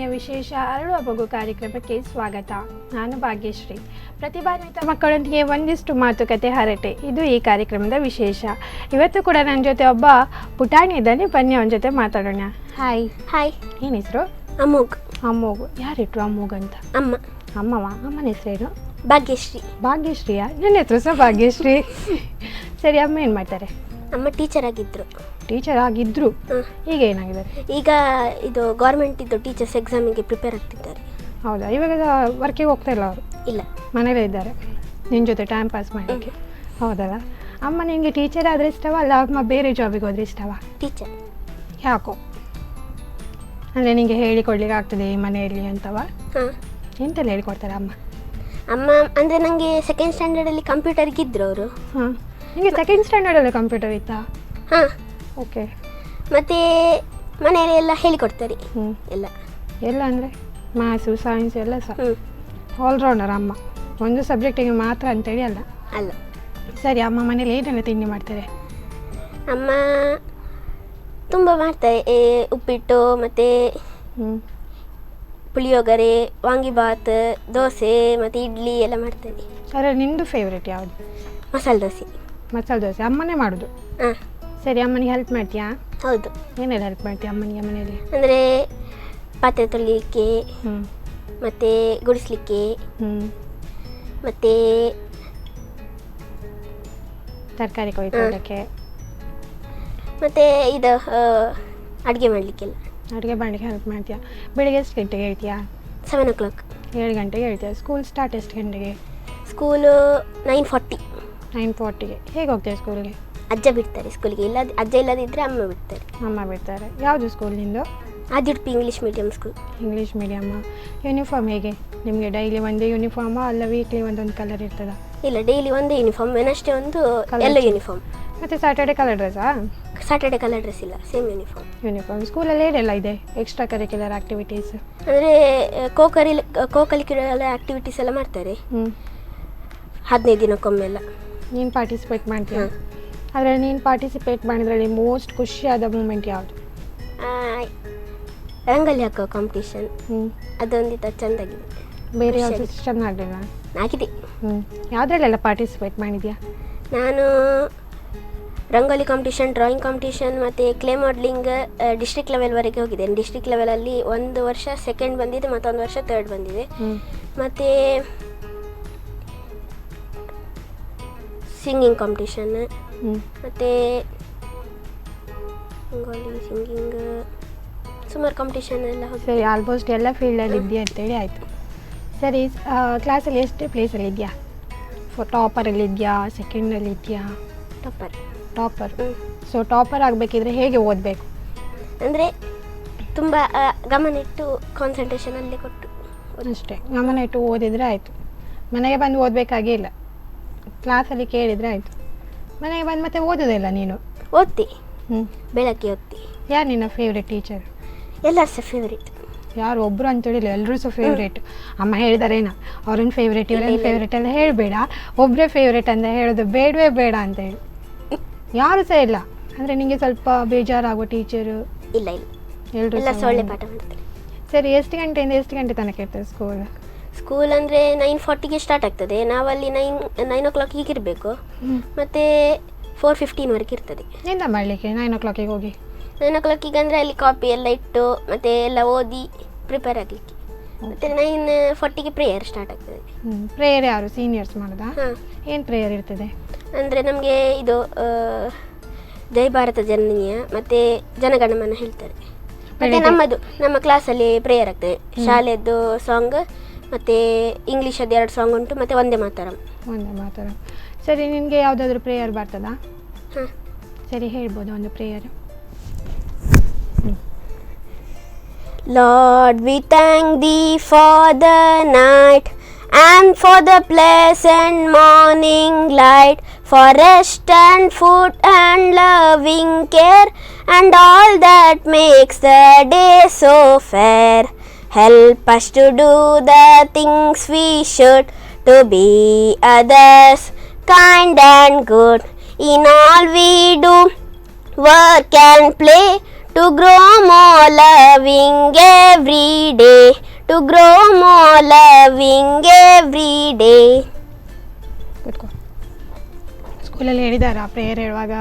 ಆಕಾಶವಾಣಿಯ ವಿಶೇಷ ಅರಳುವ ಮಗು ಕಾರ್ಯಕ್ರಮಕ್ಕೆ ಸ್ವಾಗತ. ನಾನು ಭಾಗ್ಯಶ್ರೀ. ಪ್ರತಿಭಾನ್ವಿತ ಮಕ್ಕಳೊಂದಿಗೆ ಒಂದಿಷ್ಟು ಮಾತುಕತೆ ಹರಟೆ, ಇದು ಈ ಕಾರ್ಯಕ್ರಮದ ವಿಶೇಷ. ಇವತ್ತು ಕೂಡ ನನ್ನ ಜೊತೆ ಒಬ್ಬ ಪುಟಾಣಿ ಇದ್ದಾನೆ, ಬನ್ನಿ ಅವನ ಜೊತೆ ಮಾತಾಡೋಣ. ಹಾಯ್. ಹಾಯ್. ಏನು ಹೆಸರು? ಅಮೋಘ್. ಅಮೋಘ್. ಯಾರಿಟ್ರು ಅಮೋಘ್ ಅಂತ? ಅಮ್ಮ. ಅಮ್ಮವಾ? ಅಮ್ಮನ ಹೆಸರೇನು? ಭಾಗ್ಯಶ್ರೀ. ಭಾಗ್ಯಶ್ರೀಯಾ? ನನ್ನ ಹೆಸರು ಸಹ ಭಾಗ್ಯಶ್ರೀ. ಸರಿ, ಅಮ್ಮ ಏನು ಮಾಡ್ತಾರೆ? ಅಮ್ಮ ಟೀಚರ್ ಆಗಿದ್ರು. ಟೀಚರ್ ಆಗಿದ್ರು? ಈಗ ಏನಾಗಿದ್ದಾರೆ? ಈಗ ಇದು ಗೌರ್ಮೆಂಟ್ ಇದ್ದು ಟೀಚರ್ಸ್ ಎಕ್ಸಾಮಿಗೆ ಪ್ರಿಪೇರ್ ಆಗ್ತಿದ್ದಾರೆ. ಹೌದಾ? ಇವಾಗ ವರ್ಕಿಗೆ ಹೋಗ್ತಾ ಇಲ್ಲ ಅವರು? ಇಲ್ಲ, ಮನೇಲೇ ಇದ್ದಾರೆ ನಿನ್ನ ಜೊತೆ ಟೈಮ್ ಪಾಸ್ ಮಾಡೋಕ್ಕೆ. ಹೌದಲ್ಲ? ಅಮ್ಮ ನಿನಗೆ ಟೀಚರ್ ಆದರೆ ಇಷ್ಟವ ಅಲ್ಲ ಅಮ್ಮ ಬೇರೆ ಜಾಬಿಗೆ ಹೋದ್ರೆ ಇಷ್ಟವ? ಟೀಚರ್. ಯಾಕೋ? ಅಂದರೆ ನಿನಗೆ ಹೇಳಿಕೊಡ್ಲಿಕ್ಕೆ ಆಗ್ತದೆ ಈ ಮನೆಯಲ್ಲಿ ಅಂತವ? ಹಾಂ. ಎಂತೆಲ್ಲ ಹೇಳಿಕೊಡ್ತಾರೆ ಅಮ್ಮ? ಅಮ್ಮ ಅಂದರೆ ನನಗೆ ಸೆಕೆಂಡ್ ಸ್ಟ್ಯಾಂಡರ್ಡಲ್ಲಿ ಕಂಪ್ಯೂಟರ್ಗೆ ಇದ್ದರು ಅವರು. ಹಾಂ. ನಿಮಗೆ ಸೆಕೆಂಡ್ ಸ್ಟ್ಯಾಂಡರ್ಡಲ್ಲಿ ಕಂಪ್ಯೂಟರ್ ಇತ್ತಾ? ಹಾಂ. ಓಕೆ. ಮತ್ತು ಮನೆಯಲ್ಲಿ ಎಲ್ಲ ಹೇಳಿಕೊಡ್ತಾರೆ. ಎಲ್ಲ ಎಲ್ಲ ಅಂದರೆ ಮ್ಯಾಥ್ಸು ಸೈನ್ಸ್ ಎಲ್ಲ ಸಹ? ಆಲ್ರೌಂಡರ್ ಅಮ್ಮ, ಒಂದು ಸಬ್ಜೆಕ್ಟಿಗೆ ಮಾತ್ರ ಅಂತೇಳಿ ಅಲ್ಲ? ಅಲ್ಲ. ಸರಿ, ಅಮ್ಮ ಮನೇಲಿ ಏನೆಲ್ಲ ತಿಂಡಿ ಮಾಡ್ತಾರೆ? ಅಮ್ಮ ತುಂಬ ಮಾಡ್ತಾರೆ. ಉಪ್ಪಿಟ್ಟು ಮತ್ತು ಪುಳಿಯೋಗರೆ, ವಾಂಗಿಬಾತ್, ದೋಸೆ ಮತ್ತು ಇಡ್ಲಿ ಎಲ್ಲ ಮಾಡ್ತಾರೆ. ಅರೆ, ನಿಮ್ಮದು ಫೇವ್ರೇಟ್ ಯಾವುದು? ಮಸಾಲೆ ದೋಸೆ. ಮಸಾಲೆ ದೋಸೆ ಅಮ್ಮನೇ ಮಾಡೋದು? ಹಾಂ. ಸರಿ, ಅಮ್ಮನಿಗೆ ಹೆಲ್ಪ್ ಮಾಡ್ತೀಯಾ? ಹೌದು. ಏನೆಲ್ಲ ಹೆಲ್ಪ್ ಮಾಡ್ತೀಯ ಅಮ್ಮನಿಗೆ ಮನೆಯಲ್ಲಿ? ಅಂದರೆ ಪಾತ್ರೆ ತೊಳಿಲಿಕ್ಕೆ, ಮತ್ತು ಗುಡಿಸ್ಲಿಕ್ಕೆ, ಮತ್ತು ತರಕಾರಿ ಕೊಯ್ಕೊಳ್ಳೋಕ್ಕೆ, ಮತ್ತು ಇದು ಅಡುಗೆ ಮಾಡಲಿಕ್ಕೆಲ್ಲ. ಅಡುಗೆ ಮಾಡಲಿಕ್ಕೆ ಹೆಲ್ಪ್ ಮಾಡ್ತೀಯಾ? ಬೆಳಿಗ್ಗೆ ಎಷ್ಟು ಗಂಟೆಗೆ ಹೇಳ್ತೀಯಾ? 7 o'clock. 7 ಗಂಟೆಗೆ ಹೇಳ್ತೀಯಾ? ಸ್ಕೂಲ್ ಸ್ಟಾರ್ಟ್ ಎಷ್ಟು ಗಂಟೆಗೆ? ಸ್ಕೂಲು 9:40. 9:40ಗೆ. ಹೇಗೆ ಹೋಗ್ತೀಯ ಸ್ಕೂಲ್ಗೆ? ಅಜ್ಜ ಬಿಡ್ತಾರೆ ಸ್ಕೂಲಿಗೆ. ಅಜ್ಜ ಇಲ್ಲದಿದ್ದರೆ ಅಮ್ಮ ಬಿಡ್ತಾರೆ. ಅಮ್ಮ ಬಿಡ್ತಾರೆ. ಯಾವುದು ಸ್ಕೂಲ್ ನಿಂದು? Udupi English medium school. English ಮೀಡಿಯಮ್ಮ. ಯೂನಿಫಾರ್ಮ್ ಹೇಗೆ ನಿಮಗೆ? ಡೈಲಿ ಒಂದೇ ಯೂನಿಫಾರ್ಮಾ ಅಲ್ಲ ವೀಕ್ಲಿ ಒಂದೊಂದು ಕಲರ್ ಇರ್ತದಾ? ಇಲ್ಲ, ಡೈಲಿ ಒಂದೇ ಯೂನಿಫಾರ್ಮ್, ವೆನಸ್ಡೇ ಒಂದು ಎಲ್ಲೋ ಯೂನಿಫಾರ್ಮ್. ಮತ್ತು ಸ್ಯಾಟರ್ಡೆ ಕಲರ್ ಡ್ರೆಸ್ಸಾ? ಸ್ಯಾಟರ್ಡೆ ಕಲರ್ ಡ್ರೆಸ್ ಇಲ್ಲ, ಸೇಮ್ ಯೂನಿಫಾರ್ಮ್. ಸ್ಕೂಲಲ್ಲಿ ಏನೆಲ್ಲ ಇದೆ ಎಕ್ಸ್ಟ್ರಾ ಕರಿಕ್ಯುಲರ್ ಆ್ಯಕ್ಟಿವಿಟೀಸ್? ಅಂದರೆ ಕೋ-ಕರಿಕ್ಯುಲರ್ ಆ್ಯಕ್ಟಿವಿಟೀಸ್ ಎಲ್ಲ ಮಾಡ್ತಾರೆ 15 ದಿನಕ್ಕೊಮ್ಮೆಲ್ಲ. ನೀನು ಪಾರ್ಟಿಸಿಪೇಟ್ ಮಾಡ್ತೀಯ? ಅದರಲ್ಲಿ ನೀನು ಪಾರ್ಟಿಸಿಪೇಟ್ ಮಾಡಿದ್ರಲ್ಲಿ ಮೋಸ್ಟ್ ಖುಷಿಯಾದ ಮೂಮೆಂಟ್ ಯಾವುದು? ರಂಗೋಲಿ ಹಾಕೋ ಕಾಂಪಿಟೇಷನ್, ಅದೊಂದಿತ್ತು ಚೆಂದಾಗಿದೆ. ಬೇರೆ ಯಾವುದು ಚೆನ್ನಾಗಲಿಲ್ಲ? ಆಗಿದೆ. ಯಾವುದ್ರಲ್ಲೆಲ್ಲ ಪಾರ್ಟಿಸಿಪೇಟ್ ಮಾಡಿದ್ಯಾ? ನಾನು ರಂಗೋಲಿ ಕಾಂಪಿಟೇಷನ್, ಡ್ರಾಯಿಂಗ್ ಕಾಂಪಿಟೇಷನ್ ಮತ್ತು ಕ್ಲೇ ಮಾಡಲಿಂಗ್ ಡಿಸ್ಟ್ರಿಕ್ಟ್ ಲೆವೆಲ್ವರೆಗೆ ಹೋಗಿದ್ದೇನೆ. ಡಿಸ್ಟ್ರಿಕ್ಟ್ ಲೆವೆಲಲ್ಲಿ ಒಂದು ವರ್ಷ ಸೆಕೆಂಡ್ ಬಂದಿದೆ, ಮತ್ತೊಂದು ವರ್ಷ ಥರ್ಡ್ ಬಂದಿದೆ. ಮತ್ತು ಸಿಂಗಿಂಗ್ ಕಾಂಪಿಟೇಷನ್, ಮತ್ತು ರಂಗೋಲಿ, ಸಿಂಗಿಂಗ್, ಸುಮಾರು ಕಾಂಪಿಟೇಷನ್ ಎಲ್ಲ ಹೋಗಿ. ಸರಿ, ಆಲ್ಮೋಸ್ಟ್ ಎಲ್ಲ ಫೀಲ್ಡಲ್ಲಿ ಇದೆಯಾ ಅಂತೇಳಿ ಆಯಿತು. ಸರಿ, ಕ್ಲಾಸಲ್ಲಿ ಎಷ್ಟು ಪ್ಲೇಸಲ್ಲಿ ಇದೆಯಾ? ಟಾಪರಲ್ಲಿ ಇದೆಯಾ, ಸೆಕೆಂಡಲ್ಲಿ ಇದೆಯಾ? ಟಾಪರ್. ಸೊ ಟಾಪರ್ ಆಗಬೇಕಿದ್ರೆ ಹೇಗೆ ಓದಬೇಕು? ಅಂದರೆ ತುಂಬ ಗಮನ ಇಟ್ಟು ಕಾನ್ಸಂಟ್ರೇಷನಲ್ಲಿ ಕೊಟ್ಟು ಅಷ್ಟೇ, ಗಮನ ಇಟ್ಟು ಓದಿದರೆ ಆಯಿತು. ಮನೆಗೆ ಬಂದು ಓದಬೇಕಾಗೇ ಇಲ್ಲ, ಕ್ಲಾಸಲ್ಲಿ ಕೇಳಿದರೆ ಆಯಿತು. ಮನೆಗೆ ಬಂದು ಮತ್ತೆ ಓದೋದಿಲ್ಲ ನೀನು? ಓದ್ತಿ. ಬೆಳಗ್ಗೆ ಓದ್ತಿ. ಯಾರು ನಿನ್ನ ಫೇವ್ರೆಟ್ ಟೀಚರ್? ಎಲ್ಲರೂ ಸಹ ಫೇವ್ರೇಟ್. ಯಾರು ಒಬ್ಬರು ಅಂತೇಳಿಲ್ಲ, ಎಲ್ಲರೂ ಸಹ ಫೇವ್ರೇಟ್. ಅಮ್ಮ ಹೇಳಿದಾರೇನ ಅವ್ರನ್ನ ಫೇವ್ರೇಟ್ ಇವ್ರನ್ನ ಫೇವ್ರೇಟ್ ಎಲ್ಲ ಹೇಳಬೇಡ, ಒಬ್ಬರೇ ಫೇವ್ರೇಟ್ ಅಂತ ಹೇಳೋದು ಬೇಡವೇ ಬೇಡ ಅಂತೇಳಿ. ಯಾರು ಸಹ ಇಲ್ಲ ಅಂದರೆ ನಿಮಗೆ ಸ್ವಲ್ಪ ಬೇಜಾರಾಗುವ ಟೀಚರು? ಇಲ್ಲ, ಎಲ್ಲರೂ ಒಳ್ಳೆ ಪಾಠ ಮಾಡ್ತಾರೆ. ಸರಿ, ಎಷ್ಟು ಗಂಟೆಯಿಂದ ಎಷ್ಟು ಗಂಟೆ ತನಕ ಇರ್ತದೆ ಸ್ಕೂಲ್ ಅಂದರೆ 9:40ಗೆ ಸ್ಟಾರ್ಟ್ ಆಗ್ತದೆ. ನಾವಲ್ಲಿ 9 o'clock ಇರಬೇಕು. ಮತ್ತು 4:15ವರೆಗೆ ಇರ್ತದೆ. ಎಂತ ಮಾಡಲಿಕ್ಕೆ 9 o'clock ಹೋಗಿ? 9 o'clock ಅಂದರೆ ಅಲ್ಲಿ ಕಾಪಿ ಎಲ್ಲ ಇಟ್ಟು ಮತ್ತು ಎಲ್ಲ ಓದಿ ಪ್ರಿಪೇರ್ ಆಗಲಿಕ್ಕೆ. ಮತ್ತು 9:40ಗೆ ಪ್ರೇಯರ್ ಸ್ಟಾರ್ಟ್ ಆಗ್ತದೆ. ಪ್ರೇಯರ್ ಯಾರು ಸೀನಿಯರ್ಸ್ ಮಾಡೋದಾ? ಏನು ಪ್ರೇಯರ್ ಇರ್ತದೆ? ಅಂದರೆ ನಮಗೆ ಇದು ಜೈ ಭಾರತ ಜನನೀಯ ಮತ್ತು ಜನಗಣಮನ ಹೇಳ್ತಾರೆ. ಮತ್ತು ನಮ್ಮ ಕ್ಲಾಸಲ್ಲಿ ಪ್ರೇಯರ್ ಆಗ್ತದೆ. ಶಾಲೆಯದ್ದು ಸಾಂಗ್ ಮತ್ತು ಇಂಗ್ಲೀಷದ್ದು 2 ಸಾಂಗ್ ಉಂಟು, ಮತ್ತು ಒಂದೇ ಮಾತರಂ. ಸರಿ, ನಿನಗೆ ಯಾವುದಾದ್ರೂ ಪ್ರೇಯರ್ ಬರ್ತದಾ? ಸರಿ, ಹೇಳ್ಬೋದು ಒಂದು prayer. Lord, we thank thee for the night and for the pleasant morning light, for rest and food and loving care, and all that makes the day so fair. Help us to do the things we should, to be others kind and good. In all we do, work and play, to grow more loving every day, to grow more loving every day. ಕೂತ್ಕೋ. ಸ್ಕೂಲಲ್ಲಿ ಹೇಳಿದಾರಾ prayer ಹೇಳುವಾಗ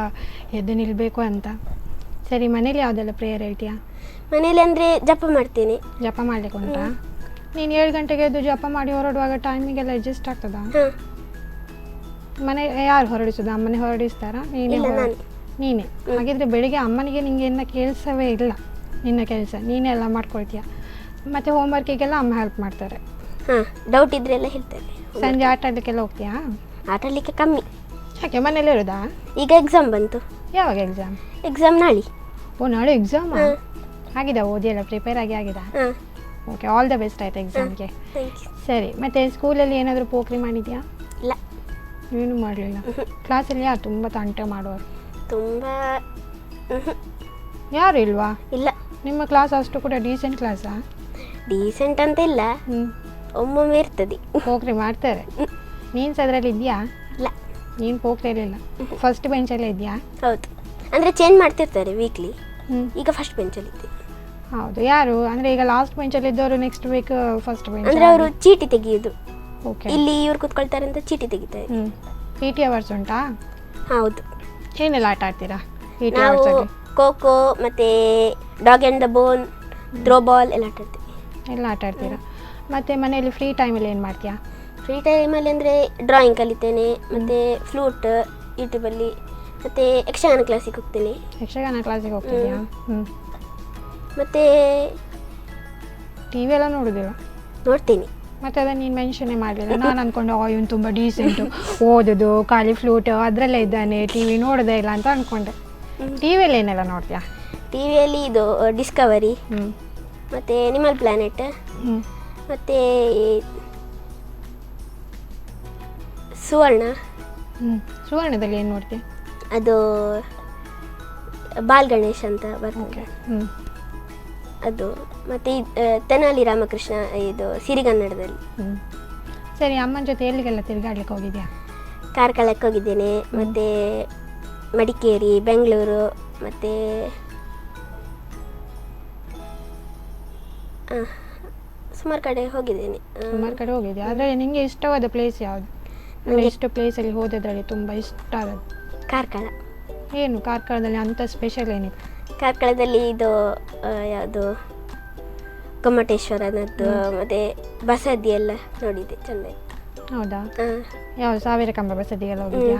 ಎದ್ದು ನಿಲ್ಲಬೇಕು ಅಂತ? ಸರಿ, ಮನೇಲಿ ಯಾವುದೆಲ್ಲ prayer ಹೇಳ್ತೀಯಾ? ಮನೇಲಿ ಅಂದರೆ ಜಪ ಮಾಡ್ತೇನೆ. ಜಪ ಮಾಡಲಿಕ್ಕೆ ಉಂಟಾ? ನೀನು 7 ಗಂಟೆಗೆ ಎದ್ದು ಜಪ ಮಾಡಿ ಹೊರಡುವಾಗ ಟೈಮಿಗೆಲ್ಲ ಅಡ್ಜಸ್ಟ್ ಆಗ್ತದಾ? ಹಾಂ. ಮನೆ ಯಾರು ಹೊರಡಿಸೋದು? ಅಮ್ಮನೇ ಹೊರಡಿಸ್ತಾರಾ? ನೀನೇ. ಹಾಗಿದ್ರೆ ಬೆಳಿಗ್ಗೆ ಅಮ್ಮನಿಗೆ ನಿಂಗೆ ಇನ್ನು ಕೆಲಸವೇ ಇಲ್ಲ, ನಿನ್ನ ಕೆಲಸ ನೀನೇ ಎಲ್ಲ ಮಾಡ್ಕೊಳ್ತೀಯ. ಮತ್ತು ಹೋಮ್ವರ್ಕಿಗೆಲ್ಲ ಅಮ್ಮ ಹೆಲ್ಪ್ ಮಾಡ್ತಾರೆ. ಹಾಂ, ಡೌಟ್ ಇದ್ರೆ ಎಲ್ಲ ಹೇಳ್ತಾರೆ. ಸಂಜೆ ಆಟ ಆಡಲಿಕ್ಕೆಲ್ಲ ಹೋಗ್ತೀಯಾ? ಆಟ ಆಡಲಿಕ್ಕೆ ಕಮ್ಮಿ. ಯಾಕೆ, ಮನೇಲಿ ಇರೋದಾ? ಈಗ ಎಕ್ಸಾಮ್ ಬಂತು. ಯಾವಾಗ ಎಕ್ಸಾಮ್? ಎಕ್ಸಾಮ್ ನಾಳೆ. ಓ, ನಾಳೆ ಎಕ್ಸಾಮ್ ಆಗಿದೆ? ಓದಿ ಎಲ್ಲ ಪ್ರಿಪೇರ್ ಆಗಿದಾ? ಹಾಂ. ಓಕೆ, ಆಲ್ ದ ಬೆಸ್ಟ್ ಆಯ್ತು ಎಕ್ಸಾಮ್ಗೆ. Thank you. ಸರಿ, ಮತ್ತು ಸ್ಕೂಲಲ್ಲಿ ಏನಾದರೂ ಪೋಖ್ರಿ ಮಾಡಿದ್ಯಾ? ಇಲ್ಲ. ಏನೂ ಮಾಡಲಿಲ್ಲ. ಕ್ಲಾಸಲ್ಲಿ ಯಾರು ತುಂಬ ತಂಟೆ ಮಾಡೋರು? ತುಂಬ ಯಾರು ಇಲ್ವಾ? ಇಲ್ಲ. ನಿಮ್ಮ ಕ್ಲಾಸ್ ಅಷ್ಟು ಕೂಡ ಡೀಸೆಂಟ್ ಕ್ಲಾಸಾ? ಡೀಸೆಂಟ್ ಅಂತ ಇಲ್ಲ, ಒಮ್ಮೊಮ್ಮೆ ಇರ್ತದೆ. ಪೋಖ್ರಿ ಮಾಡ್ತಾರೆ. ನೀನು ಅದರಲ್ಲಿ ಇದೆಯಾ? ಇಲ್ಲ. ನೀನು ಪೋಖ್ರಿಯಲ್ಲಿಲ್ಲ, ಫಸ್ಟ್ ಬೆಂಚಲ್ಲೇ ಇದೆಯಾ? ಹೌದು, ಅಂದರೆ ಚೇಂಜ್ ಮಾಡ್ತಿರ್ತಾರೆ ವೀಕ್ಲಿ. ಈಗ ಫಸ್ಟ್ ಬೆಂಚಲ್ಲಿ ಇದ್ದೆ. ಹೌದು. ಯಾರು ಅಂದರೆ ಈಗ ಲಾಸ್ಟ್ ಬೆಂಚಲ್ಲಿ ಇದ್ದವರು ನೆಕ್ಸ್ಟ್ ವೀಕ್ ಫಸ್ಟ್ ಬೆಂಚ್? ಅಂದರೆ ಅವರು ಚೀಟಿ ತೆಗೆಯೋದು. ಓಕೆ. ಇಲ್ಲಿ ಇವ್ರು ಕೂತ್ಕೊಳ್ತಾರೆ ಅಂತ ಚೀಟಿ ತೆಗಿತಾರೆ. ಪಿ ಟಿ ಅವರ್ಸ್ ಉಂಟಾ? ಹೌದು. ಏನೆಲ್ಲ ಆಟ ಆಡ್ತೀರಾ ಪಿ ಟಿ ನಾವು ಅವರ್ಸಲ್ಲಿ? ಖೋಖೋ ಮತ್ತು dog and the bone, throw ball ಎಲ್ಲ ಆಟ ಆಡ್ತೀವಿ. ಎಲ್ಲ ಆಟ ಆಡ್ತೀರಾ? ಮತ್ತು ಮನೆಯಲ್ಲಿ ಫ್ರೀ ಟೈಮಲ್ಲಿ ಏನು ಮಾಡ್ತೀಯಾ? ಫ್ರೀ ಟೈಮಲ್ಲಿ ಅಂದರೆ ಡ್ರಾಯಿಂಗ್ ಕಲಿತೇನೆ, ಮತ್ತು ಫ್ಲೂಟ್ ಯೂಟ್ಯೂಬಲ್ಲಿ, ಮತ್ತು ಯಕ್ಷಗಾನ ಕ್ಲಾಸಿಗೆ ಹೋಗ್ತೇನೆ. ಯಕ್ಷಗಾನ ಕ್ಲಾಸಿಗೆ ಹೋಗ್ತಿದ್ಯಾ? ಮತ್ತು ಟಿ ವಿ ಎಲ್ಲ ನೋಡೋದಿಲ್ಲ? ನೋಡ್ತೀನಿ. ಮತ್ತು ಅದನ್ನು ನೀನು ಮೆನ್ಷನ್ನೇ ಮಾಡಲಿಲ್ಲ. ನಾನು ಅಂದ್ಕೊಂಡು ಇವನು ತುಂಬ ಡೀಸೆಂಟು, ಓದೋದು ಖಾಲಿ ಫ್ಲೂಟು ಅದರಲ್ಲೇ ಇದ್ದಾನೆ, ಟಿ ವಿ ನೋಡೋದೇ ಇಲ್ಲ ಅಂತ ಅಂದ್ಕೊಂಡೆ. ಟಿ ವಿಯಲ್ಲಿ ಏನೆಲ್ಲ ನೋಡ್ತೀಯಾ? ಟಿ ವಿಯಲ್ಲಿ ಇದು ಡಿಸ್ಕವರಿ, ಮತ್ತು ಎನಿಮಲ್ ಪ್ಲಾನೆಟ್, ಮತ್ತು ಸುವರ್ಣ. ಸುವರ್ಣದಲ್ಲಿ ಏನು ನೋಡ್ತೀಯ? ಅದು ಬಾಲ್ ಗಣೇಶ್ ಅಂತ ಬರ್ತದೆ ಅದು, ಮತ್ತು ತೆನಾಲಿ ರಾಮಕೃಷ್ಣ, ಇದು ಸಿರಿಗನ್ನಡದಲ್ಲಿ. ಸರಿ, ಅಮ್ಮನ ಜೊತೆ ಎಲ್ಲಿಗೆಲ್ಲ ತಿರುಗಾಡ್ಲಿಕ್ಕೆ ಹೋಗಿದ್ಯಾ? ಕಾರ್ಕಳಕ್ಕೆ ಹೋಗಿದ್ದೇನೆ, ಮತ್ತು ಮಡಿಕೇರಿ, ಬೆಂಗಳೂರು, ಮತ್ತು ಸುಮಾರು ಕಡೆ ಹೋಗಿದ್ದೇನೆ. ಸುಮಾರು ಕಡೆ ಹೋಗಿದ್ಯಾ? ಆದರೆ ನಿಮಗೆ ಇಷ್ಟವಾದ ಪ್ಲೇಸ್ ಯಾವುದು? ಅಂದರೆ ಎಷ್ಟು ಪ್ಲೇಸಲ್ಲಿ ಹೋದದ್ರಲ್ಲಿ ತುಂಬ ಇಷ್ಟ ಆಗೋದು? ಕಾರ್ಕಳ. ಏನು ಕಾರ್ಕಳದಲ್ಲಿ ಅಂಥ ಸ್ಪೆಷಲ್ ಏನಿತ್ತು? ಕಾರ್ಕಳದಲ್ಲಿ ಇದು ಯಾವುದು ಗೊಮ್ಮಟೇಶ್ವರನದ್ದು ಮತ್ತು ಬಸದಿ ಎಲ್ಲ ನೋಡಿದೆ, ಚೆಂದ ಇತ್ತು. ಹೌದಾ? ಯಾವ ಸಾವಿರ ಕಂಬ ಬಸದಿಗೆಲ್ಲ ಹೋಗಿದ್ಯಾ?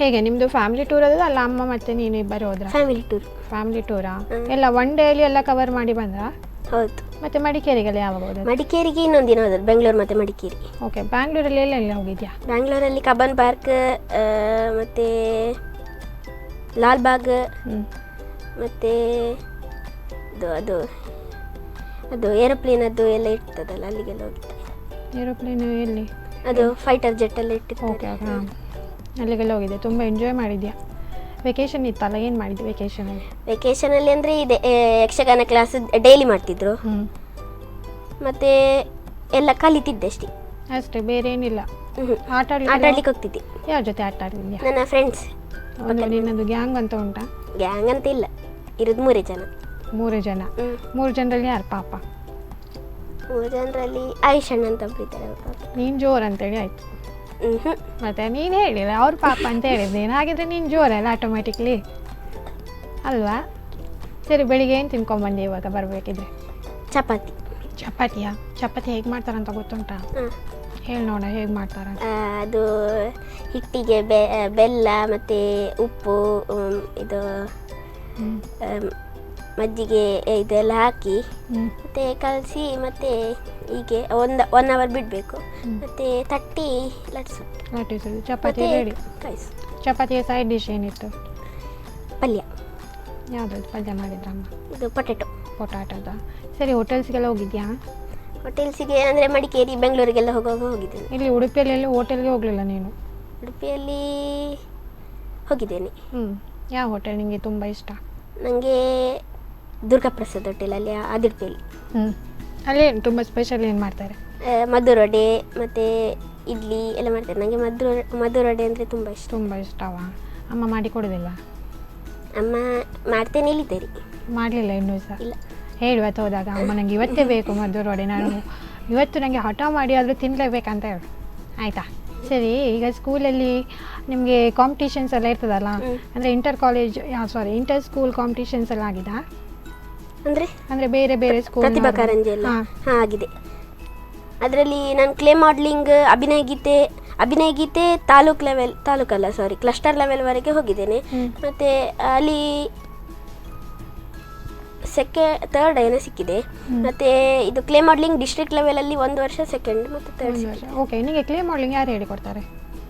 ಹೇಗೆ, ನಿಮ್ಮದು ಫ್ಯಾಮಿಲಿ ಟೂರ್ ಅದ ಅಲ್ಲ ಅಮ್ಮ ಮತ್ತು ನೀನು ಇಬ್ಬರು ಹೋದ್ರಾ? Family tour. ಫ್ಯಾಮಿಲಿ ಟೂರಾ? ಎಲ್ಲ ಒನ್ ಡೇಲಿ ಎಲ್ಲ ಕವರ್ ಮಾಡಿ ಬಂದ್ರಾ? ಹೌದು. ಮತ್ತು ಮಡಿಕೇರಿಗೆಲ್ಲ ಯಾವಾಗ ಹೋದ? ಮಡಿಕೇರಿಗೆ ಇನ್ನೊಂದು ದಿನ ಹೋದ್ರು, ಬೆಂಗಳೂರು ಮತ್ತು ಮಡಿಕೇರಿ. ಓಕೆ. ಬ್ಯಾಂಗ್ಳೂರಲ್ಲಿ ಎಲ್ಲೆಲ್ಲ ಹೋಗಿದ್ಯಾ? ಬ್ಯಾಂಗ್ಳೂರಲ್ಲಿ ಕಬ್ಬನ್ ಪಾರ್ಕ್, ಮತ್ತು ಲಾಲ್ಬಾಗ್, ಮತ್ತು ಅದು ಅದು ಏರೋಪ್ಲೇನದ್ದು ಎಲ್ಲ ಇರ್ತದಲ್ಲ, ಅಲ್ಲಿಗೆಲ್ಲ ಹೋಗಿದ್ದೆ. ಏರೋಪ್ಲೇನ್ ಎಲ್ಲಿ? ಅದು ಫೈಟರ್ ಜೆಟ್ ಎಲ್ಲ ಇಟ್ಟಿರ್ತಾರೆ. ಓಕೆ. ಹಾಂ, ಅಲ್ಲಿಗೆಲ್ಲ ಹೋಗಿದ್ದೆ. ತುಂಬ ಎಂಜಾಯ್ ಮಾಡಿದ್ಯಾ? ವೆಕೇಷನ್ ಇತ್ತಲ್ಲ, ಏನು ಮಾಡಿದ್ದೆ ವೆಕೇಷನಲ್ಲಿ? ವೆಕೇಷನಲ್ಲಿ ಅಂದರೆ ಇದೆ ಯಕ್ಷಗಾನ ಕ್ಲಾಸ್ ಡೈಲಿ ಮಾಡ್ತಿದ್ರು, ಮತ್ತು ಎಲ್ಲ ಕಲಿತಿದ್ದೆ ಅಷ್ಟೇ. ಅಷ್ಟೇ, ಬೇರೆ ಏನಿಲ್ಲ? ಆಟ ಆಡ್ಲಿಕ್ಕೆ ಹೋಗ್ತಿದ್ದೆ. ಯಾರ ಜೊತೆ ಆಟ ಆಡಿದ್ಯಾ? ನನ್ನ ಫ್ರೆಂಡ್ಸ್. ನಿನ್ನದು ಗ್ಯಾಂಗ್ ಅಂತ ಉಂಟಾ? ಗ್ಯಾಂಗ್ ಅಂತ ಇಲ್ಲ, ಇರೋದು 3 ಜನ. 3 ಜನ? 3 ಜನರಲ್ಲಿ ಯಾರು ಪಾಪ? 3 ಜನರಲ್ಲಿ ಆಯುಷಣ್ಣ ಅಂತ ಒಬ್ರು ಇದ್ದಾರೆ. ನೀನು ಜೋರು ಅಂತೇಳಿ ಆಯಿತು. ಮತ್ತೆ ನೀನು ಹೇಳಿಲ್ಲ ಅವ್ರ ಪಾಪ ಅಂತ ಹೇಳಿದ್ದೇನು, ಹಾಗಿದ್ರೆ ನೀನು ಜೋರಲ್ಲ ಆಟೋಮ್ಯಾಟಿಕ್ಲಿ ಅಲ್ವಾ? ಸರಿ, ಬೆಳಿಗ್ಗೆ ಏನು ತಿನ್ಕೊಂಬಂದೆ ಇವಾಗ ಬರಬೇಕಿದ್ರೆ? ಚಪಾತಿ. ಚಪಾತಿಯಾ? ಚಪಾತಿ ಹೇಗೆ ಮಾಡ್ತಾರಂತ ಗೊತ್ತುಂಟಾ? ಹೇಳಿ ನೋಡ, ಹೇಗೆ ಮಾಡ್ತಾರ? ಅದು ಹಿಟ್ಟಿಗೆ ಬೆಲ್ಲ ಮತ್ತು ಉಪ್ಪು, ಇದು ಮಜ್ಜಿಗೆ ಇದೆಲ್ಲ ಹಾಕಿ ಮತ್ತು ಕಲಸಿ, ಮತ್ತು ಹೀಗೆ 1 ಅವರ್ ಬಿಡಬೇಕು, ಮತ್ತು ತಟ್ಟಿ ಲಟ್ಟಿಸೋದು. ಚಪಾತಿ ರೆಡಿ. ಕಾಯಿಸು. ಚಪಾತಿಯ ಸೈಡ್ ಡಿಶ್ ಏನಿತ್ತು? ಪಲ್ಯ. ಯಾವುದು ಪಲ್ಯ ಮಾಡಿದ್ರಮ್ಮ? ಇದು ಪೊಟಾಟೋದ. ಸರಿ, ಹೋಟೆಲ್ಸ್ಗೆಲ್ಲ ಹೋಗಿದ್ಯಾ? ಹೋಟೆಲ್ಸಿಗೆ ಅಂದರೆ ಮಡಿಕೇರಿ, ಬೆಂಗಳೂರಿಗೆಲ್ಲ ಹೋಗಿದ್ದೇನೆ. ಇಲ್ಲಿ ಉಡುಪಿಯಲ್ಲಿ ಹೋಟೆಲ್ಗೆ ಹೋಗಲಿಲ್ಲ ನೀನು? ಉಡುಪಿಯಲ್ಲಿ ಹೋಗಿದ್ದೇನೆ. ಯಾವ ಹೋಟೆಲ್ ನಿಮಗೆ ತುಂಬ ಇಷ್ಟ? ನನಗೆ ದುರ್ಗಾಪ್ರಸಾದ್ ಹೋಟೆಲ್, ಅಲ್ಲಿ ಆದಿರ್ಪೇಲಿ. ಅಲ್ಲಿ ತುಂಬ ಸ್ಪೆಷಲ್ ಏನು ಮಾಡ್ತಾರೆ? ಮಧುರೊಡೆ ಮತ್ತು ಇಡ್ಲಿ ಎಲ್ಲ ಮಾಡ್ತಾರೆ. ನನಗೆ ಮಧುರೊಡೆ ಅಂದರೆ ತುಂಬ ಇಷ್ಟ. ತುಂಬ ಇಷ್ಟವಾ? ಅಮ್ಮ ಮಾಡಿ ಕೊಡೋದಿಲ್ಲ? ಅಮ್ಮ ಮಾಡ್ತೇನೆ ಹೇಳಿದ್ದೀರಿ. ಮಾಡಲಿಲ್ಲ ಇನ್ನೂ ಸಹ? ಇಲ್ಲ. ಹೇಳುವತ್ತು ಹೋದಾಗ ಅಮ್ಮ ನನಗೆ ಇವತ್ತೇ ಬೇಕು ಮದ್ದೂರು ವಡೆ, ನಾನು ಇವತ್ತು ನನಗೆ ಹಠ ಮಾಡಿ ಆದರೂ ತಿನ್ನಲೇಬೇಕಂತ ಹೇಳು ಆಯಿತಾ? ಸರಿ, ಈಗ ಸ್ಕೂಲಲ್ಲಿ ನಿಮಗೆ ಕಾಂಪಿಟೇಷನ್ಸ್ ಎಲ್ಲ ಇರ್ತದಲ್ಲ, ಅಂದರೆ ಇಂಟರ್ ಸ್ಕೂಲ್ ಕಾಂಪಿಟೇಷನ್ಸ್ ಎಲ್ಲ ಆಗಿದಾ? ಅಂದರೆ ಬೇರೆ ಬೇರೆ ಸ್ಕೂಲ್ ಪ್ರತಿಭಾ ಕಾರಂಜಿ ಎಲ್ಲ ಆಗಿದೆ. ಅದರಲ್ಲಿ ನಾನು ಕ್ಲೇ ಮಾಡೆಲಿಂಗ್, ಅಭಿನಯ ಗೀತೆ ಕ್ಲಸ್ಟರ್ ಲೆವೆಲ್ವರೆಗೆ ಹೋಗಿದ್ದೇನೆ. ಮತ್ತು ಅಲ್ಲಿ ಥರ್ಡ್ ಏನೋ ಸಿಕ್ಕಿದೆ. ಮತ್ತು ಇದು ಕ್ಲೇ ಮಾಡೆಲಿಂಗ್ ಡಿಸ್ಟ್ರಿಕ್ಟ್ ಲೆವೆಲಲ್ಲಿ 1 ವರ್ಷ ಸೆಕೆಂಡ್ ಮತ್ತು ಥರ್ಡ್ ಸಿಕ್ಕಿದೆ. ಓಕೆ, ನಿಮಗೆ ಕ್ಲೇ ಮಾಡೆಲಿಂಗ್ ಯಾರು ಹೇಳಿಕೊಡ್ತಾರೆ?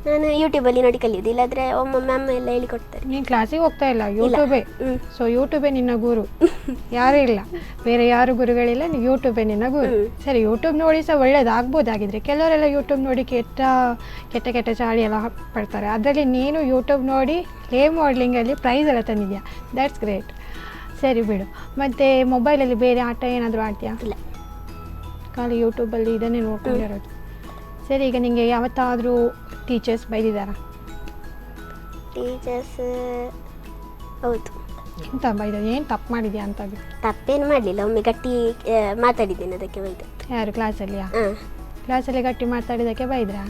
ನಾನು ಯೂಟ್ಯೂಬಲ್ಲಿ ನೋಡಿ ಕಲಿಯೋದು, ಇಲ್ಲಾಂದರೆ ಮ್ಯಾಮ್ ಎಲ್ಲ ಹೇಳಿಕೊಡ್ತಾರೆ. ನೀನು ಕ್ಲಾಸಿಗೆ ಹೋಗ್ತಾ ಇಲ್ಲ, ಯೂಟ್ಯೂಬೇ. ಸೊ ಯೂಟ್ಯೂಬೇ ನಿನ್ನ ಗುರು, ಯಾರೂ ಇಲ್ಲ, ಬೇರೆ ಯಾರು ಗುರುಗಳಿಲ್ಲ, ನೀವು ಯೂಟ್ಯೂಬೇ ನಿನ್ನ ಗುರು. ಸರಿ, ಯೂಟ್ಯೂಬ್ ನೋಡಿ ಸಹ ಒಳ್ಳೇದಾಗ್ಬೋದಾಗಿದ್ರೆ. ಕೆಲವರೆಲ್ಲ ಯೂಟ್ಯೂಬ್ ನೋಡಿ ಕೆಟ್ಟ ಚಾಳಿ ಎಲ್ಲ ಪಡ್ತಾರೆ. ಅದರಲ್ಲಿ ನೀನು ಯೂಟ್ಯೂಬ್ ನೋಡಿ ಕ್ಲೇ ಮಾಡೆಲಿಂಗಲ್ಲಿ ಪ್ರೈಸ್ ಎಲ್ಲ ತಂದಿದ್ಯಾ, ದ್ಯಾಟ್ಸ್ ಗ್ರೇಟ್. ಸರಿ ಬಿಡು. ಮತ್ತು ಮೊಬೈಲಲ್ಲಿ ಬೇರೆ ಆಟ ಏನಾದರೂ ಆಡ್ತೀಯಾ? ಇಲ್ಲ, ಖಾಲಿ ಯೂಟ್ಯೂಬಲ್ಲಿ ಇದನ್ನೇ ನೋಡ್ಕೊಂಡಿರೋದು. ಸರಿ, ಈಗ ನಿಮಗೆ ಯಾವತ್ತಾದರೂ ಟೀಚರ್ಸ್ ಬೈದಿದ್ದಾರಾ? ಟೀಚರ್ಸ್ ಹೌದು. ಎಂತ ಬೈದ? ಏನು ತಪ್ಪು ಮಾಡಿದ್ಯಾ ಅಂತ? ತಪ್ಪೇನು ಮಾಡಲಿಲ್ಲ, ಒಮ್ಮೆ ಗಟ್ಟಿ ಮಾತಾಡಿದ್ದೇನೆ, ಅದಕ್ಕೆ ಬೈದ. ಯಾರು, ಕ್ಲಾಸಲ್ಲಿಯಾ? ಕ್ಲಾಸಲ್ಲಿ ಗಟ್ಟಿ ಮಾತಾಡಿದ್ದಕ್ಕೆ ಬೈದ್ರಾ?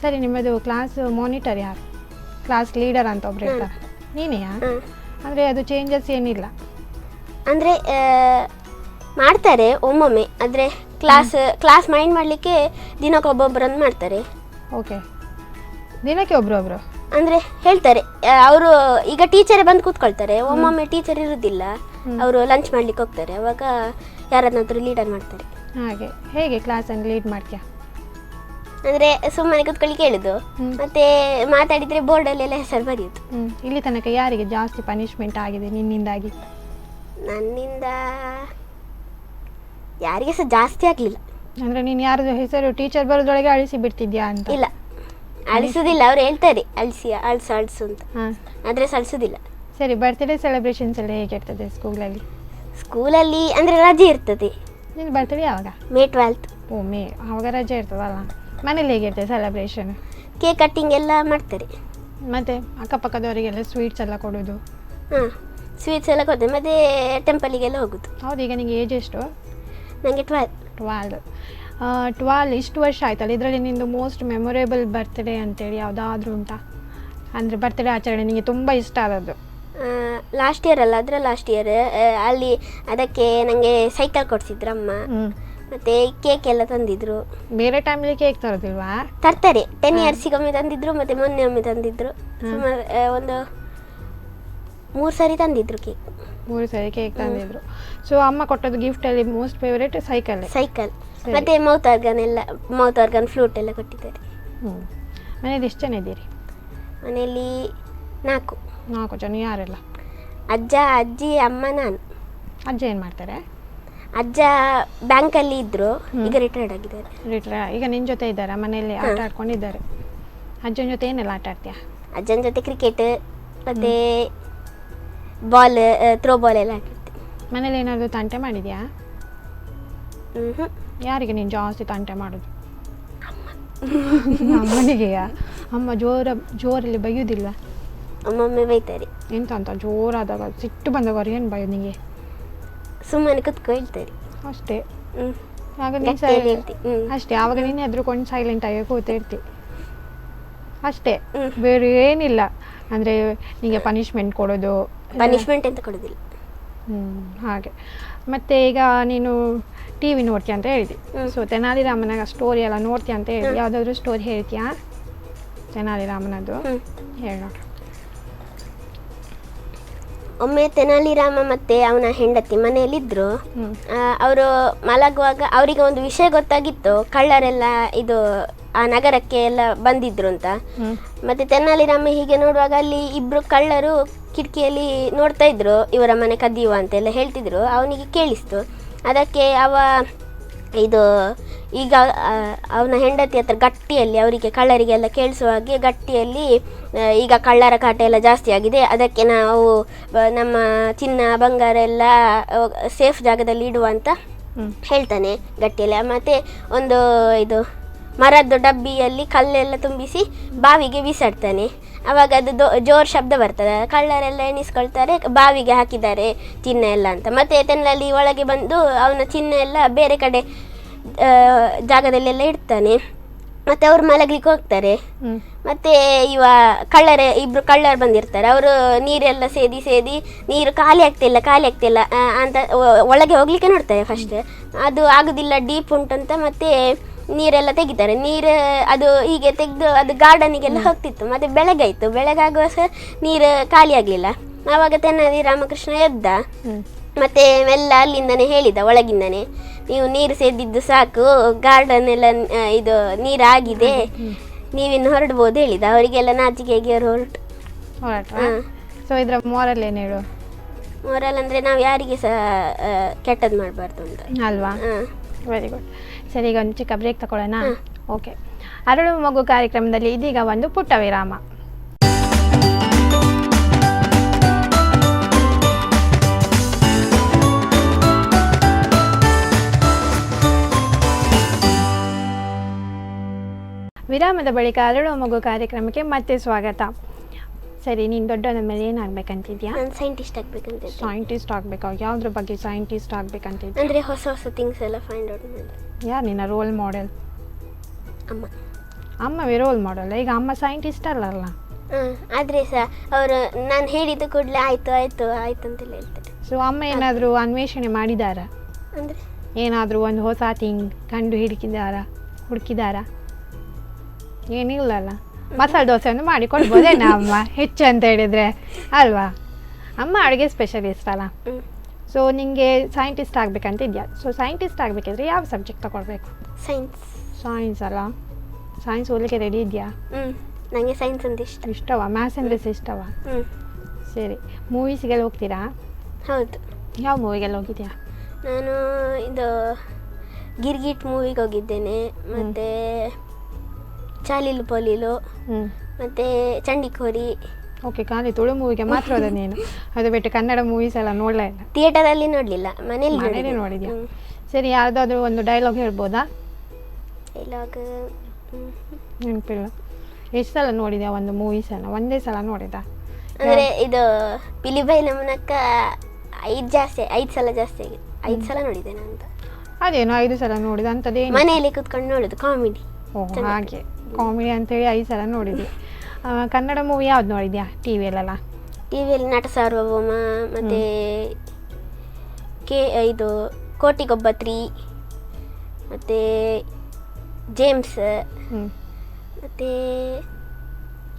ಸರಿ, ನಿಮ್ಮದು ಕ್ಲಾಸ್ ಮಾನಿಟರ್ ಯಾರು? ಕ್ಲಾಸ್ ಲೀಡರ್ ಅಂತ ಒಬ್ರು ಇರ್ತಾರೆ, ನೀನೆಯಾ? ಅಂದರೆ ಅದು ಚೇಂಜಸ್ ಏನಿಲ್ಲ ಅಂದರೆ ಮಾಡ್ತಾರೆ ಒಮ್ಮೊಮ್ಮೆ, ಆದರೆ ಕ್ಲಾಸ್ ಮೈಂಡ್ ಮಾಡಲಿಕ್ಕೆ ದಿನಕ್ಕೆ ಒಬ್ಬೊಬ್ಬರನ್ನು ಮಾಡ್ತಾರೆ. ಓಕೆ, ದಿನಕ್ಕೆ ಒಬ್ಬರೊಬ್ಬರು ಅಂದರೆ ಹೇಳ್ತಾರೆ ಅವರು. ಈಗ ಟೀಚರೇ ಬಂದು ಕೂತ್ಕೊಳ್ತಾರೆ, ಒಮ್ಮೊಮ್ಮೆ ಟೀಚರ್ ಇರೋದಿಲ್ಲ, ಅವರು ಲಂಚ್ ಮಾಡ್ಲಿಕ್ಕೆ ಹೋಗ್ತಾರೆ, ಅವಾಗ ಯಾರನ್ನಾದ್ರೂ ಲೀಡರ್ ಮಾಡ್ತಾರೆ. ಹಾಗೆ ಹೇಗೆ ಕ್ಲಾಸನ್ನು ಲೀಡ್ ಮಾಡ್ತೀಯಾ? ಅಂದರೆ ಸುಮ್ಮನೆ ಕೂತ್ಕೊಳ್ಳಿಕ್ಕೆ ಹೇಳೋದು, ಮತ್ತು ಮಾತಾಡಿದರೆ ಬೋರ್ಡಲ್ಲೆಲ್ಲ ಹೆಸರು ಬರೆಯೋದು. ಇಲ್ಲಿ ತನಕ ಯಾರಿಗೆ ಜಾಸ್ತಿ ಪನಿಷ್ಮೆಂಟ್ ಆಗಿದೆ ನಿನ್ನಿಂದಾಗಿ? ನನ್ನಿಂದ ಯಾರಿಗೆ ಸಹ ಜಾಸ್ತಿ ಆಗಲಿಲ್ಲ. ಅಂದರೆ ನೀನು ಯಾರದು ಹೆಸರು ಟೀಚರ್ ಬರೋದ್ರೊಳಗೆ ಅಳಿಸಿ ಬಿಡ್ತಿದ್ಯಾ ಅಂತ? ಇಲ್ಲ, ಅಳಿಸೋದಿಲ್ಲ, ಅವ್ರು ಹೇಳ್ತಾರೆ ಅಳಿಸು ಅಂತ, ಆದರೆ ಸಳಿಸೋದಿಲ್ಲ. ಸರಿ, ಬರ್ತ್ಡೇ ಸೆಲೆಬ್ರೇಷನ್ಸ್ ಎಲ್ಲ ಹೇಗಿರ್ತದೆ ಸ್ಕೂಲಲ್ಲಿ? ಸ್ಕೂಲಲ್ಲಿ ಅಂದರೆ ರಜೆ ಇರ್ತದೆ. ನೀನು ಬರ್ತಡೇ ಯಾವಾಗ? May 12th. ಓ, ಮೇ, ಆವಾಗ ರಜೆ ಇರ್ತದಲ್ಲ. ಮನೇಲಿ ಹೇಗಿರ್ತದೆ ಸೆಲೆಬ್ರೇಷನ್? ಕೇಕ್ ಕಟ್ಟಿಂಗ್ ಎಲ್ಲ ಮಾಡ್ತಾರೆ. ಮತ್ತು ಅಕ್ಕಪಕ್ಕದವರಿಗೆಲ್ಲ ಸ್ವೀಟ್ಸ್ ಎಲ್ಲ ಕೊಡೋದು? ಸ್ವೀಟ್ಸ್ ಎಲ್ಲ ಕೊಡ್ತೇವೆ, ಮತ್ತು ಟೆಂಪಲಿಗೆಲ್ಲ ಹೋಗೋದು. ಹೌದು, ಈಗ ನಿಮಗೆ ಏಜ್ ಎಷ್ಟು? ನನಗೆ 12 ಇಷ್ಟು ವರ್ಷ ಆಯ್ತಲ್ಲ, ಇದರಲ್ಲಿ ನಿಂದು ಮೋಸ್ಟ್ ಮೆಮೊರೇಬಲ್ ಬರ್ತ್ಡೇ ಅಂತೇಳಿ ಯಾವುದಾದ್ರೂ ಉಂಟಾ? ಅಂದರೆ ಬರ್ತ್ಡೇ ಆಚರಣೆ ನಿಮಗೆ ತುಂಬ ಇಷ್ಟ ಆದದ್ದು? ಲಾಸ್ಟ್ ಇಯರ್ ಅಲ್ಲ, ಅದರ ಲಾಸ್ಟ್ ಇಯರ್ ಅಲ್ಲಿ ಅದಕ್ಕೆ ನನಗೆ ಸೈಕಲ್ ಕೊಡಿಸಿದ್ರು ಅಮ್ಮ, ಮತ್ತು ಕೇಕ್ ಎಲ್ಲ ತಂದಿದ್ರು. ಬೇರೆ ಟೈಮಲ್ಲಿ ಕೇಕ್ ತರೋದಿಲ್ವಾ? ತರ್ತಾರೆ, 10 ಇಯರ್ಸಿಗೊಮ್ಮೆ ತಂದಿದ್ರು, ಮತ್ತು ಮೊನ್ನೆ ಒಮ್ಮೆ ತಂದಿದ್ರು. ಸುಮಾರು ಒಂದು 3 ಸಾರಿ ತಂದಿದ್ರು ಕೇಕ್. 3 ಸಾರಿ ಕೇಕ್ ತಂದಿದ್ರು. ಸೊ ಅಮ್ಮ ಕೊಟ್ಟದ್ದು ಗಿಫ್ಟಲ್ಲಿ ಮೋಸ್ಟ್ ಫೇವರೇಟ್ ಸೈಕಲ್. ಮತ್ತು ಮೌತ್ ಆರ್ಗನ್ ಫ್ಲೂಟ್ ಎಲ್ಲ ಕೊಟ್ಟಿದ್ದಾರೆ. ಮನೇಲಿ ಎಷ್ಟು ಜನ ಇದ್ದೀರಿ? ಮನೆಯಲ್ಲಿ 4 ಜನ. ಯಾರೆಲ್ಲ? ಅಜ್ಜ, ಅಜ್ಜಿ, ಅಮ್ಮ, ನಾನು. ಅಜ್ಜ ಏನು ಮಾಡ್ತಾರೆ? ಅಜ್ಜ ಬ್ಯಾಂಕಲ್ಲಿ ಇದ್ದರು, ಈಗ ರಿಟೈರ್ಡ್ ಆಗಿದ್ದಾರೆ. ಈಗ ನಿನ್ನ ಜೊತೆ ಇದ್ದಾರಾ ಮನೆಯಲ್ಲಿ? ಆಟ ಆಡ್ಕೊಂಡಿದ್ದಾರೆ. ಅಜ್ಜನ ಜೊತೆ ಏನೆಲ್ಲ ಆಟ ಆಡ್ತೀಯಾ? ಅಜ್ಜನ ಜೊತೆ ಕ್ರಿಕೆಟ್ ಮತ್ತು ಥ್ರೋ ಬಾಲ್ ಎಲ್ಲ ಆಟಾಡ್ತೀನಿ. ಮನೇಲಿ ಏನಾದರೂ ತಂಟೆ ಮಾಡಿದ್ಯಾ? ಯಾರಿಗೆ ನೀನು ಜಾಸ್ತಿ ತಂಟೆ ಮಾಡೋದು? ಅಮ್ಮನಿಗೆಯಾ? ಅಮ್ಮ ಜೋರಲ್ಲಿ ಬೈಯೋದಿಲ್ಲ? ಒಮ್ಮೊಮ್ಮೆ ಬೈತಾರೆ. ಎಂತ ಅಂತ ಜೋರಾದಾಗ ಸಿಟ್ಟು ಬಂದಾಗ ಏನು ಬೈಯೋದು ನಿಮಗೆ? ಸುಮ್ಮನೆ ಕುತ್ಕೊ ಹೇಳ್ತಾರೆ ಅಷ್ಟೇ. ಅಷ್ಟೇ, ಆವಾಗ ನೀನು ಹೆದ್ರುಕೊಂಡು ಸೈಲೆಂಟ್ ಆಗಿ ಕೂತಿರ್ತಿ ಅಷ್ಟೇ, ಬೇರೆ ಏನಿಲ್ಲ. ಅಂದರೆ ನಿಮಗೆ ಪನಿಷ್ಮೆಂಟ್ ಕೊಡೋದು? ಪನಿಷ್ಮೆಂಟ್ ಅಂತ ಕೊಡೋದಿಲ್ಲ. ಹಾಗೆ. ಮತ್ತು ಈಗ ನೀನು ಟಿ ವಿ ನೋಡ್ತೀಯ ಅಂತ ಹೇಳಿದೆ. ಸೊ ತೆನಾಲಿ ರಾಮನ ಸ್ಟೋರಿ ಎಲ್ಲ ನೋಡ್ತೀಯ ಅಂತ ಹೇಳಿ, ಯಾವುದಾದ್ರೂ ಸ್ಟೋರಿ ಹೇಳ್ತೀಯಾ ತೆನಾಲಿ ರಾಮನದ್ದು? ಹೇಳಿ ನೋಡ್ರಿ. ಒಮ್ಮೆ ತೆನಾಲಿ ರಾಮ ಮತ್ತು ಅವನ ಹೆಂಡತಿ ಮನೆಯಲ್ಲಿದ್ದರು. ಅವರು ಮಲಗುವಾಗ ಅವರಿಗೆ ಒಂದು ವಿಷಯ ಗೊತ್ತಾಗಿತ್ತು, ಕಳ್ಳರೆಲ್ಲ ಆ ನಗರಕ್ಕೆ ಎಲ್ಲ ಬಂದಿದ್ರು ಅಂತ. ಮತ್ತು ತೆನಾಲಿ ರಾಮ ಹೀಗೆ ನೋಡುವಾಗ ಅಲ್ಲಿ 2 ಕಳ್ಳರು ಕಿಟಕಿಯಲ್ಲಿ ನೋಡ್ತಾ ಇದ್ರು, ಇವರ ಮನೆ ಕದಿಯುವ ಅಂತೆಲ್ಲ ಹೇಳ್ತಿದ್ರು. ಅವನಿಗೆ ಕೇಳಿಸ್ತು. ಅದಕ್ಕೆ ಈಗ ಅವನ ಹೆಂಡತಿ ಹತ್ರ ಗಟ್ಟಿಯಲ್ಲಿ, ಅವರಿಗೆ ಕಳ್ಳರಿಗೆಲ್ಲ ಕೇಳಿಸುವ ಹಾಗೆ ಗಟ್ಟಿಯಲ್ಲಿ, ಈಗ ಕಳ್ಳರ ಕಾಟ ಎಲ್ಲ ಜಾಸ್ತಿ ಆಗಿದೆ, ಅದಕ್ಕೆ ನಾವು ನಮ್ಮ ಚಿನ್ನ ಬಂಗಾರ ಎಲ್ಲ ಸೇಫ್ ಜಾಗದಲ್ಲಿ ಇಡುವ ಅಂತ ಹೇಳ್ತಾನೆ ಗಟ್ಟಿಯಲ್ಲಿ. ಮತ್ತು ಒಂದು ಮರದ್ದು ಡಬ್ಬಿಯಲ್ಲಿ ಕಲ್ಲೆಲ್ಲ ತುಂಬಿಸಿ ಬಾವಿಗೆ ಬೀಸಾಡ್ತಾನೆ. ಅವಾಗ ಅದು ಜೋರು ಶಬ್ದ ಬರ್ತದೆ, ಕಳ್ಳರೆಲ್ಲ ಎಣಿಸ್ಕೊಳ್ತಾರೆ ಬಾವಿಗೆ ಹಾಕಿದ್ದಾರೆ ಚಿನ್ನ ಎಲ್ಲ ಅಂತ. ಮತ್ತು ತೆನ್ನಲಿ ಒಳಗೆ ಬಂದು ಅವನ ಚಿನ್ನ ಎಲ್ಲ ಬೇರೆ ಕಡೆ ಜಾಗದಲ್ಲೆಲ್ಲ ಇಡ್ತಾನೆ. ಮತ್ತು ಅವ್ರು ಮಲಗಲಿಕ್ಕೆ ಹೋಗ್ತಾರೆ. ಮತ್ತು ಇಬ್ಬರು ಕಳ್ಳರು ಬಂದಿರ್ತಾರೆ. ಅವರು ನೀರೆಲ್ಲ ಸೇದಿ ನೀರು ಖಾಲಿ ಆಗ್ತಿಲ್ಲ ಅಂತ ಒಳಗೆ ಹೋಗ್ಲಿಕ್ಕೆ ನೋಡ್ತಾರೆ ಫಸ್ಟ್. ಅದು ಆಗೋದಿಲ್ಲ, ಡೀಪ್ ಉಂಟಂತ ಮತ್ತೆ ನೀರೆಲ್ಲ ತೆಗಿತಾರೆ. ನೀರು ಅದು ಹೀಗೆ ತೆಗೆದು ಅದು ಗಾರ್ಡನಿಗೆಲ್ಲ ಹೋಗ್ತಿತ್ತು. ಮತ್ತು ಬೆಳಗಾಗುವ ಸಹ ನೀರು ಖಾಲಿ ಆಗಲಿಲ್ಲ. ಆವಾಗ ತೆನ್ನಲಿ ರಾಮಕೃಷ್ಣ ಎದ್ದ, ಮತ್ತು ಮೆಲ್ಲ ಅಲ್ಲಿಂದನೇ ಹೇಳಿದ, ಒಳಗಿಂದನೇ, ನೀವು ನೀರು ಸೇದಿದ್ದು ಸಾಕು, ಗಾರ್ಡನ್ ಎಲ್ಲ ಇದು ನೀರಾಗಿದೆ, ನೀವಿನ್ನು ಹೊರಡ್ಬೋದು ಹೇಳಿದ. ಅವರಿಗೆಲ್ಲ ನಾಚಿಕೆಗೆ ಅವರು ಹೊರಟು. ಸೊ ಇದರ ಮಾರಲ್ ಏನು ಹೇಳು? ಮಾರಲ್ ಅಂದರೆ ನಾವು ಯಾರಿಗೆ ಸಹ ಕೆಟ್ಟದ್ದು ಮಾಡಬಾರ್ದು ಅಂತ ಅಲ್ವಾ? Very good. ಸರಿ, ಈಗ ಒಂದು ಚಿಕ್ಕ ಬ್ರೇಕ್ ತಗೊಳ್ಳೋಣ. ಓಕೆ, ಅರಳು ಮಗು ಕಾರ್ಯಕ್ರಮದಲ್ಲಿ ಇದೀಗ ಒಂದು ಪುಟ್ಟ ವಿರಾಮ. ವಿರಾಮದ ಬಳಿಕ ಅರಳು ಮಗು ಕಾರ್ಯಕ್ರಮಕ್ಕೆ ಮತ್ತೆ ಸ್ವಾಗತ. ಸರಿ, ನೀನು ದೊಡ್ಡವನ ಮೇಲೆ ಏನಾಗಬೇಕಂತಿದ್ಯಾ? ನಾನು ಸೈಂಟಿಸ್ಟ್ ಆಗಬೇಕಂತ. ಸೈಂಟಿಸ್ಟ್ ಆಗಬೇಕಾ? ಯಾವುದ್ರ ಬಗ್ಗೆ ಸೈಂಟಿಸ್ಟ್ ಆಗಬೇಕಂತಿದ್ಯಾ? ಅಂದರೆ ಹೊಸ ಥಿಂಗ್ಸ್ ಎಲ್ಲ ಫೈಂಡ್ ಔಟ್ ಮಾಡಿ. ಯಾರು ನಿನ್ನ ರೋಲ್ ಮಾಡೆಲ್? ಅಮ್ಮವೇ ರೋಲ್ ಮಾಡೆಲ್. ಈಗ ಅಮ್ಮ ಸೈಂಟಿಸ್ಟ್ ಅಲ್ಲಲ್ಲ. ಆದರೆ ಸಹ ಅವರು ನಾನು ಹೇಳಿದ ಕೂಡಲೇ ಆಯಿತು ಅಂತೆಲ್ಲ ಹೇಳ್ತಾರೆ. ಸೊ ಅಮ್ಮ ಏನಾದರೂ ಅನ್ವೇಷಣೆ ಮಾಡಿದಾರಾ? ಅಂದರೆ ಏನಾದರೂ ಒಂದು ಹೊಸ ಥಿಂಗ್ ಕಂಡು ಹುಡುಕಿದಾರಾ? ಏನಿಲ್ಲಲ್ಲ. ಮಸಾಲೆ ದೋಸೆಯನ್ನು ಮಾಡಿ ಕೊಡ್ಬೋದೇನ ಅಮ್ಮ ಹೆಚ್ಚು ಅಂತ ಹೇಳಿದರೆ ಅಲ್ವಾ? ಅಮ್ಮ ಅಡುಗೆ ಸ್ಪೆಷಲಿಸ್ಟ್ ಅಲ್ಲ. ಸೊ ನಿಮಗೆ ಸೈಂಟಿಸ್ಟ್ ಆಗಬೇಕಂತಿದ್ಯಾ? ಸೊ ಸೈಂಟಿಸ್ಟ್ ಆಗಬೇಕಿದ್ರೆ ಯಾವ ಸಬ್ಜೆಕ್ಟ್ ತಗೊಳ್ಬೇಕು? ಸೈನ್ಸ್ ಅಲ್ಲ? ಸೈನ್ಸ್ ಓದಲಿಕ್ಕೆ ರೆಡಿ ಇದೆಯಾ? ನನಗೆ ಸೈನ್ಸ್ ಅಂತ ಇಷ್ಟವಾ? ಮ್ಯಾಥ್ಸ್ ಅಂದರೆ ಇಷ್ಟವಾ? ಸರಿ, ಮೂವೀಸ್ಗೆಲ್ಲ ಹೋಗ್ತೀರಾ? ಹೌದು. ಯಾವ ಮೂವಿಗೆಲ್ಲ ಹೋಗಿದ್ಯಾ? ನಾನು ಇದು ಗಿರ್ಗಿಟ್ ಮೂವಿಗೆ ಹೋಗಿದ್ದೇನೆ, ಮತ್ತು ಚಾಲೀಲು ಪೋಲೀಲು, ಮತ್ತು ಚಂಡಿಕೋರಿ. ಓಕೆ, ಖಾಲಿ ತುಳು ಮೂವಿಗೆ ಮಾತ್ರ ಹೋದ ನೀನು? ಅದು ಬಿಟ್ಟು ಕನ್ನಡ ಮೂವೀಸ್ ಎಲ್ಲ ನೋಡಲೇ ಇಲ್ಲ? ಥಿಯೇಟರಲ್ಲಿ ನೋಡಲಿಲ್ಲ, ಮನೇಲಿ ನೋಡಿದ್ಯಾ? ಸರಿ, ಯಾವುದಾದ್ರೂ ಒಂದು ಡೈಲಾಗ್ ಹೇಳ್ಬೋದಾ? ಡೈಲಾಗ್ ನೆನಪಿಲ್ಲ. ಎಷ್ಟು ಸಲ ನೋಡಿದ್ಯಾ ಒಂದು ಮೂವೀಸನ್ನು? ಒಂದೇ ಸಲ ನೋಡಿದ? ಅಂದರೆ ಇದು ಪಿಲಿಬೈಲ ಮುನಕ್ಕ 5 ಸಲ ಜಾಸ್ತಿ ಆಗಿದೆ. 5 ಸಲ ನೋಡಿದ್ದೇನೆ ಅಂತ. ಅದೇನು 5 ಸಲ ನೋಡಿದ ಅಂಥದ್ದೇ? ಮನೆಯಲ್ಲಿ ಕೂತ್ಕೊಂಡು ನೋಡೋದು, ಕಾಮಿಡಿ. ಹಾಗೆ ಕಾಮಿಡಿ ಅಂತೇಳಿ 5 ಸಲ ನೋಡಿದ್ವಿ. ಕನ್ನಡ ಮೂವಿ ಯಾವ್ದು ನೋಡಿದ್ಯಾ ಟಿವಿಯಲ್ಲೆಲ್ಲ? ಟಿವಿಯಲ್ಲಿ ನಟ ಸಾರ್ವಭೌಮ, ಮತ್ತು ಇದು ಕೋಟಿಗೊಬ್ಬ 3, ಮತ್ತು ಜೇಮ್ಸ್, ಮತ್ತು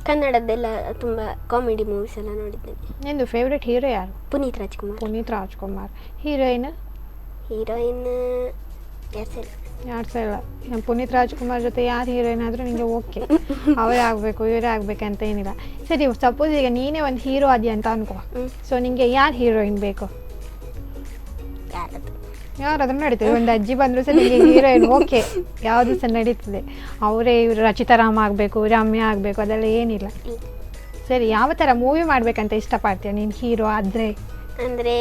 ಕನ್ನಡದ್ದೆಲ್ಲ ತುಂಬ ಕಾಮಿಡಿ ಮೂವೀಸ್ ಎಲ್ಲ ನೋಡಿದ್ದೇನೆ. ನಿಂದು ಫೇವ್ರೆಟ್ ಹೀರೋ ಯಾರು? ಪುನೀತ್ ರಾಜ್ಕುಮಾರ್. ಹೀರೋಯಿನ್ ಯಾರು ಸಹ ಇಲ್ಲ. ಪುನೀತ್ ರಾಜ್ಕುಮಾರ್ ಜೊತೆ ಯಾರು ಹೀರೋಯಿನ್ ಆದರೂ ನಿಮಗೆ ಓಕೆ, ಅವರೇ ಆಗಬೇಕು ಇವರೇ ಆಗಬೇಕಂತ ಏನಿಲ್ಲ. ಸರಿ, ಸಪೋಸ್ ಈಗ ನೀನೇ ಒಂದು ಹೀರೋ ಆದಿ ಅಂತ ಅನ್ಕೋ. ಸೊ ನಿಮಗೆ ಯಾರು ಹೀರೋಯಿನ್ ಬೇಕು? ಯಾರಾದ್ರೂ ನಡೀತದೆ. ಒಂದು ಅಜ್ಜಿ ಬಂದರೂ ಸಹ ನಿಮಗೆ ಹೀರೋಯಿನ್ ಓಕೆ, ಯಾವುದು ಸಹ ನಡೀತದೆ. ಅವರೇ ಇವರು ರಚಿತಾರಾಮ್ ಆಗಬೇಕು, ರಮ್ಯಾ ಆಗಬೇಕು, ಅದೆಲ್ಲ ಏನಿಲ್ಲ. ಸರಿ, ಯಾವ ಥರ ಮೂವಿ ಮಾಡಬೇಕಂತ ಇಷ್ಟಪಡ್ತೀಯ ನೀನು ಹೀರೋ ಆದರೆ? ಅಂದರೆ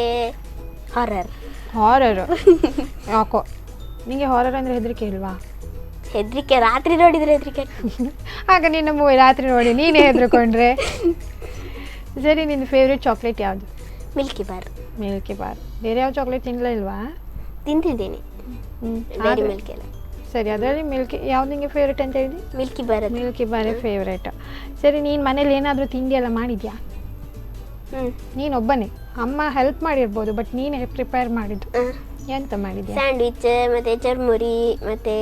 ಹಾರರು. ಯಾಕೋ ನಿಮಗೆ ಹಾರರ್ ಅಂದರೆ ಹೆದರಿಕೆ ಇಲ್ವಾ? ಹೆದರಿಕೆ, ರಾತ್ರಿ ನೋಡಿದರೆ ಹೆದರಿಕೆ. ಆಗ ನಿನ್ನ ಮೂವಿ ರಾತ್ರಿ ನೋಡಿ ನೀನೇ ಹೆದರ್ಕೊಂಡ್ರೆ? ಸರಿ, ನಿನ್ನ ಫೇವ್ರೆಟ್ ಚಾಕ್ಲೇಟ್ ಯಾವುದು? Milky bar. ಬೇರೆ ಯಾವ ಚಾಕ್ಲೇಟ್ ತಿನ್ನಲೇ ಇಲ್ವಾ? ತಿಂತಿದ್ದೇನೆ, ಡೈರಿ ಮಿಲ್ಕ್ ಎಲ್ಲ. ಸರಿ, ಅದರಲ್ಲಿ ಯಾವ್ದು ನಿಮಗೆ ಫೇವ್ರೇಟ್ ಅಂತ ಹೇಳಿದ್ವಿ? Milky bar favourite. ಸರಿ, ನೀನು ಮನೇಲಿ ಏನಾದರೂ ತಿಂಡಿ ಎಲ್ಲ ಮಾಡಿದ್ಯಾ? ನೀನೊಬ್ಬನೇ? ಅಮ್ಮ ಹೆಲ್ಪ್ ಮಾಡಿರ್ಬೋದು, ಬಟ್ ನೀನೇ ಪ್ರಿಪೇರ್ ಮಾಡಿದ್ದು. ಎಂತ ಮಾಡಿದ್ಯಾ? ಸ್ಯಾಂಡ್ವಿಚ್, ಮತ್ತು ಚರ್ಮುರಿ, ಮತ್ತು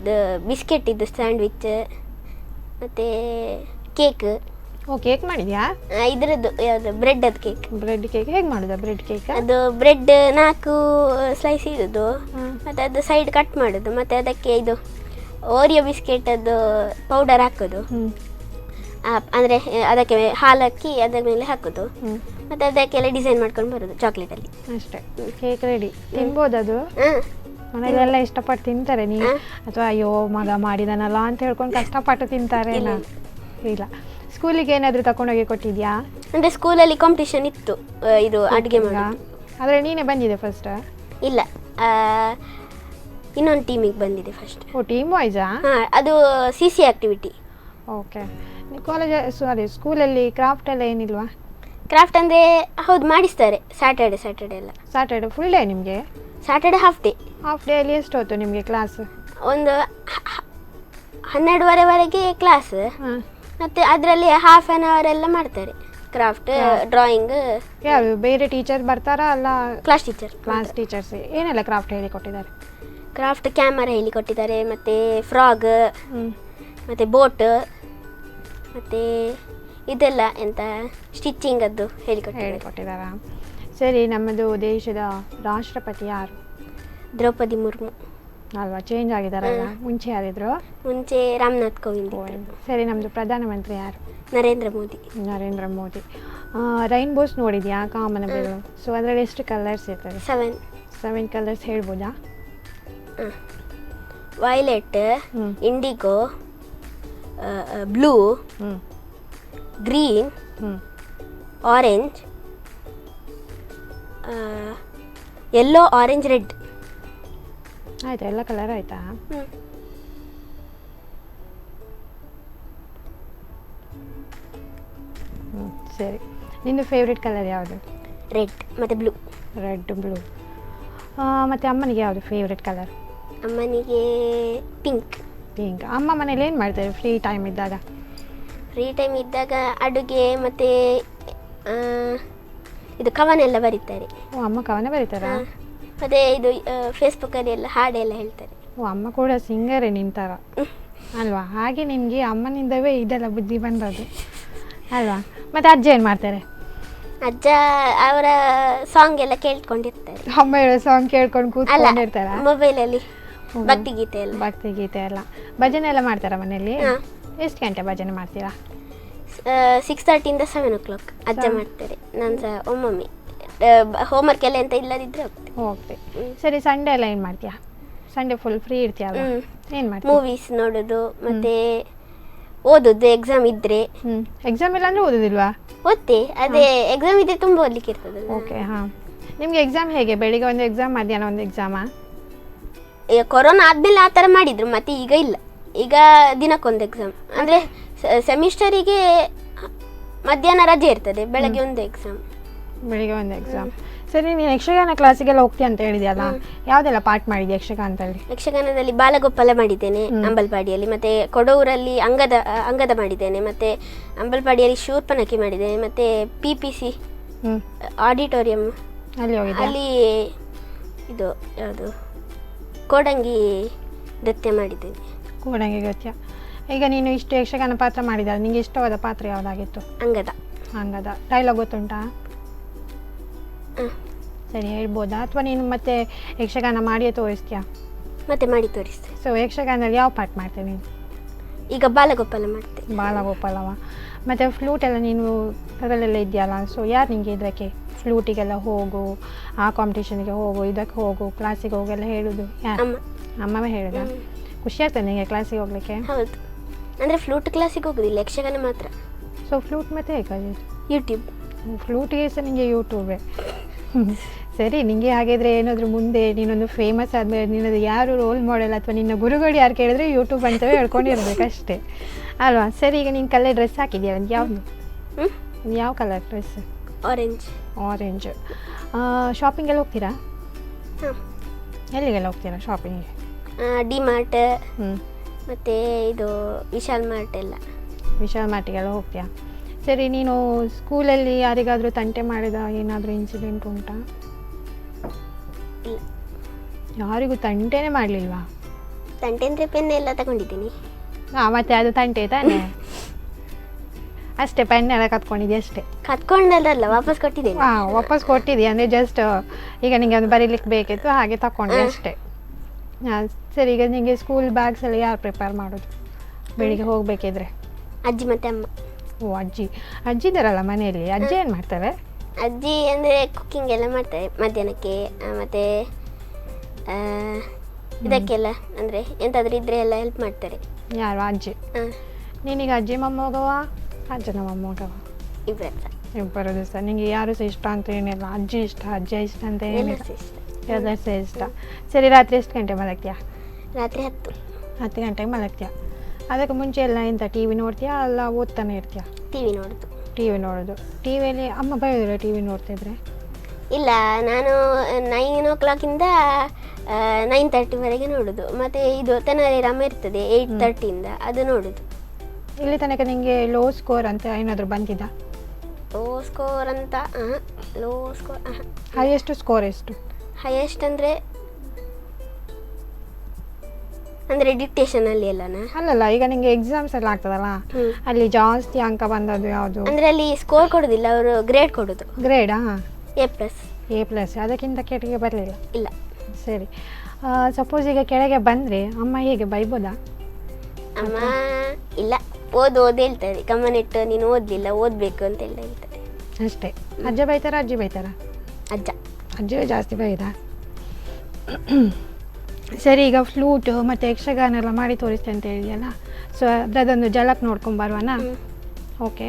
ಇದು ಬಿಸ್ಕೆಟ್ ಇದ್ದು ಸ್ಯಾಂಡ್ವಿಚ್, ಮತ್ತು ಕೇಕ್. ಕೇಕ್ ಮಾಡಿದ್ಯಾ? ಇದರದ್ದು ಯಾವುದು ಬ್ರೆಡ್ ಕೇಕ್ ಹೇಗೆ ಮಾಡೋದು? ಬ್ರೆಡ್ ಕೇಕ್ ಅದು ಬ್ರೆಡ್ 4 ಸ್ಲೈಸ್ ಇರೋದು, ಮತ್ತು ಅದು ಸೈಡ್ ಕಟ್ ಮಾಡೋದು, ಮತ್ತು ಅದಕ್ಕೆ ಇದು ಓರಿಯೋ ಬಿಸ್ಕೆಟ್ ಅದು ಪೌಡರ್ ಹಾಕೋದು. ಅಂದರೆ ಅದಕ್ಕೆ ಹಾಲು ಹಾಕಿ ಅದರ ಮೇಲೆ ಹಾಕೋದು, ಮತ್ತು ಅದಕ್ಕೆಲ್ಲ ಡಿಸೈನ್ ಮಾಡ್ಕೊಂಡು ಬರೋದು ಚಾಕ್ಲೇಟಲ್ಲಿ. ಅಷ್ಟೇ, ಕೇಕ್ ರೆಡಿ. ತಿನ್ಬೋದು ಅದು? ಮನೆಯಲ್ಲೆಲ್ಲ ಇಷ್ಟಪಟ್ಟು ತಿಂತಾರೆ ನೀವು? ಅಥವಾ ಅಯ್ಯೋ ಮಗ ಮಾಡಿದಾನಲ್ಲ ಅಂತ ಹೇಳ್ಕೊಂಡು ಕಷ್ಟಪಟ್ಟು ತಿಂತಾರೆ? ಇಲ್ಲ. ಸ್ಕೂಲಿಗೆ ಏನಾದರೂ ತಗೊಂಡೋಗಿ ಕೊಟ್ಟಿದ್ಯಾ? ಅಂದರೆ ಸ್ಕೂಲಲ್ಲಿ ಕಾಂಪಿಟೇಷನ್ ಇತ್ತು ಇದು ಅಡುಗೆ ಮಾಡೋದು. ಆದರೆ ನೀನೇ ಬಂದಿದೆ ಫಸ್ಟ್? ಇಲ್ಲ, ಇನ್ನೊಂದು ಟೀಮಿಗೆ ಬಂದಿದೆ ಫಸ್ಟ್. Team Visa? ಅದು CC ಆಕ್ಟಿವಿಟಿ. ಓಕೆ. ಸ್ಕೂಲಲ್ಲಿ ಕ್ರಾಫ್ಟ್ ಎಲ್ಲ ಏನಿಲ್ವಾ? ಕ್ರಾಫ್ಟ್ ಅಂದರೆ ಹೌದು ಮಾಡಿಸ್ತಾರೆ ಸ್ಯಾಟರ್ಡೆ ಎಲ್ಲ. ಸ್ಯಾಟರ್ಡೆ ಫುಲ್ ಡೇ ನಿಮಗೆ? ಸ್ಯಾಟರ್ಡೆ ಹಾಫ್ ಡೇ ಅಲ್ಲಿ ಎಷ್ಟು ಹೊತ್ತು ನಿಮಗೆ ಕ್ಲಾಸ್? ಒಂದು 12:30ವರೆಗೆ ಕ್ಲಾಸ್. ಹಾಂ. ಮತ್ತು ಅದರಲ್ಲಿ ಹಾಫ್ ಆನ್ ಅವರ್ ಎಲ್ಲ ಮಾಡ್ತಾರೆ ಕ್ರಾಫ್ಟ್, ಡ್ರಾಯಿಂಗ್. ಯಾರು ಬೇರೆ ಟೀಚರ್ ಬರ್ತಾರಾ ಅಲ್ಲ? ಕ್ಲಾಸ್ ಟೀಚರ್ಸ್ ಏನೆಲ್ಲ ಕ್ರಾಫ್ಟ್ ಹೇಳಿಕೊಟ್ಟಿದ್ದಾರೆ? ಕ್ರಾಫ್ಟ್ ಕ್ಯಾಮರಾ ಹೇಳಿಕೊಟ್ಟಿದ್ದಾರೆ, ಮತ್ತು ಫ್ರಾಗ್, ಮತ್ತು ಬೋಟ್, ಮತ್ತು ಇದೆಲ್ಲ ಎಂತ ಸ್ಟಿಚ್ಚಿಂಗದ್ದು ಹೇಳಿಕೊಟ್ಟಿದ್ದಾರಾ? ಸರಿ, ನಮ್ಮದು ದೇಶದ ರಾಷ್ಟ್ರಪತಿ ಯಾರು? ದ್ರೌಪದಿ ಮುರ್ಮು. ಅಲ್ವಾ, ಚೇಂಜ್ ಆಗಿದಾರಲ್ಲ? ಮುಂಚೆ ಯಾರಿದ್ರು? ಮುಂಚೆ ರಾಮನಾಥ್ ಕೋವಿಂದ್. ಸರಿ, ನಮ್ಮದು ಪ್ರಧಾನಮಂತ್ರಿ ಯಾರು? ನರೇಂದ್ರ ಮೋದಿ. ರೈನ್ಬೋಸ್ ನೋಡಿದ್ಯಾ? ಕಾಮನಬಿಲ್ಲು. ಸೊ ಅದರಲ್ಲಿ ಎಷ್ಟು ಕಲರ್ಸ್ ಇರ್ತದೆ? 7 ಕಲರ್ಸ್ ಹೇಳ್ಬೋದಾ? Violet, IndiGo, blue, green, orange, yellow, orange, red. ಆಯ್ತಾ, ಎಲ್ಲ ಕಲರ್ ಆಯ್ತಾ? ಸರಿ, ನಿಂದು ಫೇವ್ರೆಟ್ ಕಲರ್ ಯಾವುದು? ರೆಡ್ ಮತ್ತು ಬ್ಲೂ. Red, blue. ಮತ್ತು ಅಮ್ಮನಿಗೆ ಯಾವುದು ಫೇವ್ರೆಟ್ ಕಲರ್? ಅಮ್ಮನಿಗೆ ಪಿಂಕ್. ಅಮ್ಮ ಮನೇಲಿ ಏನು ಮಾಡ್ತಾರೆ ಫ್ರೀ ಟೈಮ್ ಇದ್ದಾಗ? ಅಡುಗೆ ಮತ್ತು ಇದು ಕವನೆಲ್ಲ ಬರೀತಾರೆ. ಅಮ್ಮ ಕವನ ಬರೀತಾರಾ? ಮತ್ತು ಇದು ಫೇಸ್ಬುಕ್ಕಲ್ಲಿ ಎಲ್ಲ ಹಾಡೆಲ್ಲ ಹೇಳ್ತಾರೆ. ಅಮ್ಮ ಕೂಡ ಸಿಂಗರೇ ನಿಂತಾರ ಅಲ್ವಾ? ಹಾಗೆ ನಿನಗೆ ಅಮ್ಮನಿಂದವೇ ಇದೆಲ್ಲ ಬುದ್ಧಿ ಬಂದದ್ದು ಅಲ್ವಾ? ಮತ್ತು ಅಜ್ಜ ಏನು ಮಾಡ್ತಾರೆ? ಅಜ್ಜ ಅವರ ಸಾಂಗ್ ಎಲ್ಲ ಕೇಳ್ಕೊಂಡಿರ್ತಾರೆ. ಅಮ್ಮ ಹೇಳೋ ಸಾಂಗ್ ಕೇಳ್ಕೊಂಡು ಕೂತ್ಕೊಂಡಿರ್ತಾರ ಮೊಬೈಲಲ್ಲಿ. ಭಕ್ತಿಗೀತೆ ಎಲ್ಲ ಭಜನೆ ಎಲ್ಲ ಮಾಡ್ತಾರ ಮನೆಯಲ್ಲಿ? ಎಷ್ಟು ಗಂಟೆ ಭಜನೆ ಮಾಡ್ತೀರಾ? 6:30 ಇಂದ 7 o'clock ಅಜ್ಜ ಮಾಡ್ತಾರೆ. ನಾನು ಸಹ ಒಮ್ಮೊಮ್ಮೆ ಹೋಮ್ವರ್ಕ್ ಎಲ್ಲ ಎಂತ ಇಲ್ಲದಿದ್ದರೆ ಹೋಗ್ತೆ. ಸರಿ, ಸಂಡೇ ಎಲ್ಲ ಏನು ಮಾಡ್ತೀಯಾ? ಸಂಡೇ ಫುಲ್ ಫ್ರೀ ಇರ್ತೀಯ? ಏನು ಮಾಡ್ತೀಯ? ಮೂವೀಸ್ ನೋಡೋದು, ಮತ್ತು ಓದೋದು. ಎಕ್ಸಾಮ್ ಇದ್ದರೆ. ಎಕ್ಸಾಮ್ ಇಲ್ಲ ಅಂದರೆ ಓದೋದಿಲ್ವಾ? ಓದ್ತೆ, ಅದೇ ಎಕ್ಸಾಮ್ ಇದ್ದರೆ ತುಂಬ ಓದಲಿಕ್ಕೆ ಇರ್ತದೆ. ಓಕೆ. ಹಾಂ, ನಿಮಗೆ ಎಕ್ಸಾಮ್ ಹೇಗೆ? ಬೆಳಿಗ್ಗೆ ಒಂದು ಎಕ್ಸಾಮ್, ಮಧ್ಯಾಹ್ನ ಒಂದು ಎಕ್ಸಾಮಾ? ಕೊರೋನಾ ಆದಮೇಲೆ ಆ ಥರ ಮಾಡಿದರು, ಮತ್ತು ಈಗ ಇಲ್ಲ. ಈಗ ದಿನಕ್ಕೊಂದು ಎಕ್ಸಾಮ್. ಅಂದರೆ ಸೆಮಿಸ್ಟರಿಗೆ ಮಧ್ಯಾಹ್ನ ರಜೆ ಇರ್ತದೆ, ಬೆಳಗ್ಗೆ ಒಂದು ಎಕ್ಸಾಮ್. ಸರಿ, ನೀನು ಯಕ್ಷಗಾನ ಕ್ಲಾಸಿಗೆಲ್ಲ ಹೋಗ್ತೀಯ ಅಂತ ಹೇಳಿದ್ಯಲ್ಲ, ಯಾವುದೆಲ್ಲ ಪಾಠ ಮಾಡಿದ್ಯಾ ಯಕ್ಷಗಾನದಲ್ಲಿ? ಯಕ್ಷಗಾನದಲ್ಲಿ ಬಾಲಗೋಪಾಲ ಮಾಡಿದ್ದೇನೆ ಅಂಬಲ್ಪಾಡಿಯಲ್ಲಿ, ಮತ್ತು ಕೊಡೂರಲ್ಲಿ ಅಂಗದ ಮಾಡಿದ್ದೇನೆ, ಮತ್ತು ಅಂಬಲ್ಪಾಡಿಯಲ್ಲಿ ಶೂರ್ಪನಖಿ ಮಾಡಿದ್ದೇನೆ, ಮತ್ತು PPC ಆಡಿಟೋರಿಯಂ ಅಲ್ಲಿ ಇದು ಯಾವುದು ಕೋಡಂಗಿ ನೃತ್ಯ ಮಾಡಿದ್ದೇನೆ. ಕೋಡಂಗಿ ನೃತ್ಯ. ಈಗ ನೀನು ಇಷ್ಟು ಯಕ್ಷಗಾನ ಪಾತ್ರ ಮಾಡಿದ್ದಾರೆ, ನಿಂಗೆ ಇಷ್ಟವಾದ ಪಾತ್ರ ಯಾವುದಾಗಿತ್ತು? ಅಂಗದ. ಡೈಲಾಗ್ ಗೊತ್ತುಂಟಾ? ಸರಿ, ಹೇಳ್ಬೋದಾ? ಅಥವಾ ನೀನು ಮತ್ತೆ ಯಕ್ಷಗಾನ ಮಾಡಿಯೇ ತೋರಿಸ್ತೀಯಾ? ಮತ್ತೆ ಮಾಡಿ ತೋರಿಸ್ತೇನೆ. ಸೊ ಯಕ್ಷಗಾನದಲ್ಲಿ ಯಾವ ಪಾಠ ಮಾಡ್ತೇನೆ ನೀನು? ಈಗ ಬಾಲಗೋಪಾಲ ಮಾಡ್ತೇನೆ. ಬಾಲಗೋಪಾಲವ. ಮತ್ತು ಫ್ಲೂಟ್ ಎಲ್ಲ ನೀನು ಅದರಲ್ಲೆಲ್ಲ ಇದೆಯಲ್ಲ, ಸೊ ಯಾರು ನಿಮಗೆ ಇದಕ್ಕೆ ಫ್ಲೂಟಿಗೆಲ್ಲ ಹೋಗು, ಆ ಕಾಂಪಿಟೇಷನ್ಗೆ ಹೋಗು, ಇದಕ್ಕೆ ಹೋಗು, ಕ್ಲಾಸಿಗೆ ಹೋಗೆಲ್ಲ ಹೇಳೋದು ಯಾರು? ಅಮ್ಮವೇ ಹೇಳೋದಾ? ಖುಷಿ ಆಗ್ತದೆ ನಿಮಗೆ ಕ್ಲಾಸಿಗೆ ಹೋಗ್ಲಿಕ್ಕೆ? ಹೌದು, ಅಂದರೆ ಫ್ಲೂಟ್ ಕ್ಲಾಸಿಗೆ ಹೋಗೋದಿಲ್ಲ, ಯಕ್ಷಗಾನ ಮಾತ್ರ. ಸೊ ಫ್ಲೂಟ್ ಮತ್ತೆ ಹೇಗೆ? ಯೂಟ್ಯೂಬ್. ಫ್ಲೂಟಿಗೆ ಸಹ ನಿಮಗೆ ಯೂಟ್ಯೂಬೇ. ಸರಿ, ನಿಮಗೆ ಹಾಗಿದ್ರೆ ಏನಾದರೂ ಮುಂದೆ ನೀನೊಂದು ಫೇಮಸ್ ಆದಮೇಲೆ ನಿನ್ನದು ಯಾರು ರೋಲ್ ಮಾಡೆಲ್ ಅಥವಾ ನಿನ್ನ ಗುರುಗಳು ಯಾರು ಕೇಳಿದ್ರೆ ಯೂಟ್ಯೂಬ್ ಅಂತವೇ ಹೇಳ್ಕೊಂಡಿರ್ಬೇಕಷ್ಟೇ ಅಲ್ವಾ? ಸರಿ, ಈಗ ನೀನು ಕಲರ್ ಡ್ರೆಸ್ ಹಾಕಿದ್ಯಾ? ಒಂದು ಯಾವುದು? ಯಾವ ಕಲರ್ ಡ್ರೆಸ್? ಆರೆಂಜ್. ಶಾಪಿಂಗೆಲ್ಲ ಹೋಗ್ತೀರಾ? ಎಲ್ಲಿಗೆಲ್ಲ ಹೋಗ್ತೀರಾ ಶಾಪಿಂಗಿಗೆ? ಡಿಮಾರ್ಟ್ ಮತ್ತು ಇದು ವಿಶಾಲ್ ಮಾರ್ಟ್ ಎಲ್ಲ. ವಿಶಾಲ್ ಮಾರ್ಟಿಗೆಲ್ಲ ಹೋಗ್ತೀಯಾ? ಸರಿ, ನೀನು ಸ್ಕೂಲಲ್ಲಿ ಯಾರಿಗಾದರೂ ತಂಟೆ ಮಾಡಿದ ಏನಾದರೂ ಇನ್ಸಿಡೆಂಟ್ ಉಂಟಾ? ಇಲ್ಲ, ಯಾರಿಗೂ ತಂಟೆನೇ ಮಾಡಲಿಲ್ವಾ? ತಂಟೆ ಅಂದರೆ ಪೆನ್ ಎಲ್ಲ ತಗೊಂಡಿದ್ದೀನಿ. ಮತ್ತೆ ಅದು ತಂಟೆ ತಾನೇ? ಅಷ್ಟೇ, ಪೆನ್ ಎಲ್ಲ ಕತ್ಕೊಂಡಿದ್ದೆ ಅಷ್ಟೇ? ಕತ್ಕೊಂಡಲ್ಲ, ವಾಪಸ್ ಕೊಟ್ಟಿದ್ದೀನಿ. ವಾಪಸ್ ಕೊಟ್ಟಿದ್ದೆ ಅಂದರೆ ಜಸ್ಟ್ ಈಗ ನಿಮಗೆ ಒಂದು ಬರೀಲಿಕ್ಕೆ ಬೇಕಿತ್ತು, ಹಾಗೆ ತಗೊಂಡೆ ಅಷ್ಟೇ. ಸರಿ, ಈಗ ನಿಮಗೆ ಸ್ಕೂಲ್ ಬ್ಯಾಗ್ಸ್ ಎಲ್ಲ ಯಾರು ಪ್ರಿಪೇರ್ ಮಾಡೋದು ಬೆಳಿಗ್ಗೆ ಹೋಗಬೇಕಿದ್ರೆ? ಅಜ್ಜಿ ಮತ್ತು ಅಮ್ಮ. ಅಜ್ಜಿ ಇದ್ದಾರಲ್ಲ ಮನೆಯಲ್ಲಿ. ಅಜ್ಜಿ ಏನು ಮಾಡ್ತಾರೆ? ಅಜ್ಜಿ ಅಂದರೆ ಕುಕ್ಕಿಂಗ್ ಎಲ್ಲ ಮಾಡ್ತಾರೆ ಮಧ್ಯಾಹ್ನಕ್ಕೆ, ಮತ್ತು ಇದಕ್ಕೆಲ್ಲ ಅಂದರೆ ಎಂತಾದರೂ ಇದ್ದರೆ ಎಲ್ಲ ಹೆಲ್ಪ್ ಮಾಡ್ತಾರೆ. ಯಾರು? ಅಜ್ಜಿ. ನೀನೀಗ ಅಜ್ಜಿ ಮೊಮ್ಮಗವ ಅಜ್ಜನ ಮೊಮ್ಮಗವ? ಇಬ್ಬರದು ಸಹ. ನಿಮಗೆ ಯಾರು ಸಹ ಇಷ್ಟ ಅಂತ ಏನಿಲ್ಲ? ಅಜ್ಜಿ ಇಷ್ಟ, ಅಜ್ಜ ಇಷ್ಟ ಅಂತ ಏನಿಲ್ಲ? ಎಲ್ಲರೂ ಸಹ ಇಷ್ಟ. ಸರಿ, ರಾತ್ರಿ ಎಷ್ಟು ಗಂಟೆ ಮಲಗ್ತೀಯಾ? ರಾತ್ರಿ 10 ಗಂಟೆಗೆ ಮಲಗ್ತೀಯಾ? ಅದಕ್ಕೆ ಮುಂಚೆ ಎಲ್ಲ ಎಂತ ಟಿ ವಿ ನೋಡ್ತೀಯಾ ಅಲ್ಲ ಓದ್ತಾನೆ ಇರ್ತೀಯಾ? ಟಿ ವಿ ನೋಡೋದು. ಟಿ ವಿ ನೋಡೋದು. ಟಿ ವಿಯಲ್ಲಿ ಅಮ್ಮ ಬೈಯೋದಿಲ್ಲ ಟಿ ವಿ ನೋಡ್ತಿದ್ರೆ? ಇಲ್ಲ, ನಾನು 9 o'clock-ಇಂದ 9:30ವರೆಗೆ ನೋಡೋದು. ಮತ್ತು ಇದು ತೆನಾಲಿ ರಾಮ ಇರ್ತದೆ 8:30ಇಂದ, ಅದು ನೋಡೋದು. ಇಲ್ಲಿ ತನಕ ನಿಮಗೆ ಲೋ ಸ್ಕೋರ್ ಅಂತ ಏನಾದರೂ ಬಂದಿದ್ದಾ? ಲೋ ಸ್ಕೋರ್ ಅಂತ ಲೋ ಸ್ಕೋರ್ ಹೈಯೆಸ್ಟ್ ಸ್ಕೋರ್ ಎಷ್ಟು? ಹೈಯೆಸ್ಟ್ ಅಂದರೆ ಡಿಕ್ಟೇಷನಲ್ಲಿ ಎಲ್ಲನಾ? ಅಲ್ಲಲ್ಲ, ಈಗ ನಿಮಗೆ ಎಕ್ಸಾಮ್ಸ್ ಎಲ್ಲ ಆಗ್ತದಲ್ಲ, ಅಲ್ಲಿ ಜಾಸ್ತಿ ಅಂಕ ಬಂದದ್ದು ಯಾವುದು? ಅಂದರೆ ಅಲ್ಲಿ ಸ್ಕೋರ್ ಕೊಡೋದಿಲ್ಲ, ಅವರು ಗ್ರೇಡ್ ಕೊಡೋದು. ಗ್ರೇಡಾ? A+. ಅದಕ್ಕಿಂತ ಕೆಳಗೆ ಬರಲಿಲ್ಲ? ಇಲ್ಲ. ಸರಿ. ಸಪೋಸ್ ಈಗ ಕೆಳಗೆ ಬಂದರೆ ಅಮ್ಮ ಹೇಗೆ ಬೈಬೋದಾ? ಅಮ್ಮ ಇಲ್ಲ, ಓದು ಹೇಳ್ತಾರೆ, ಗಮನಿಟ್ಟು ನೀನು ಓದಲಿಲ್ಲ, ಓದಬೇಕು ಅಂತೆಲ್ಲ ಹೇಳ್ತಾರೆ ಅಷ್ಟೇ. ಅಜ್ಜ ಬೈತಾರ ಅಜ್ಜಿ ಬೈತಾರ? ಅಜ್ಜಿ ಜಾಸ್ತಿ ಬೈದಾ? ಸರಿ, ಈಗ ಫ್ಲೂಟ್ ಮತ್ತು ಯಕ್ಷಗಾನ ಎಲ್ಲ ಮಾಡಿ ತೋರಿಸ್ತೇನೆ ಅಂತ ಹೇಳಿದೆಯಲ್ಲ, ಸೊ ಅದೊಂದು ಜಲಕ್ ನೋಡ್ಕೊಂಬರುವನಾ? ಓಕೆ.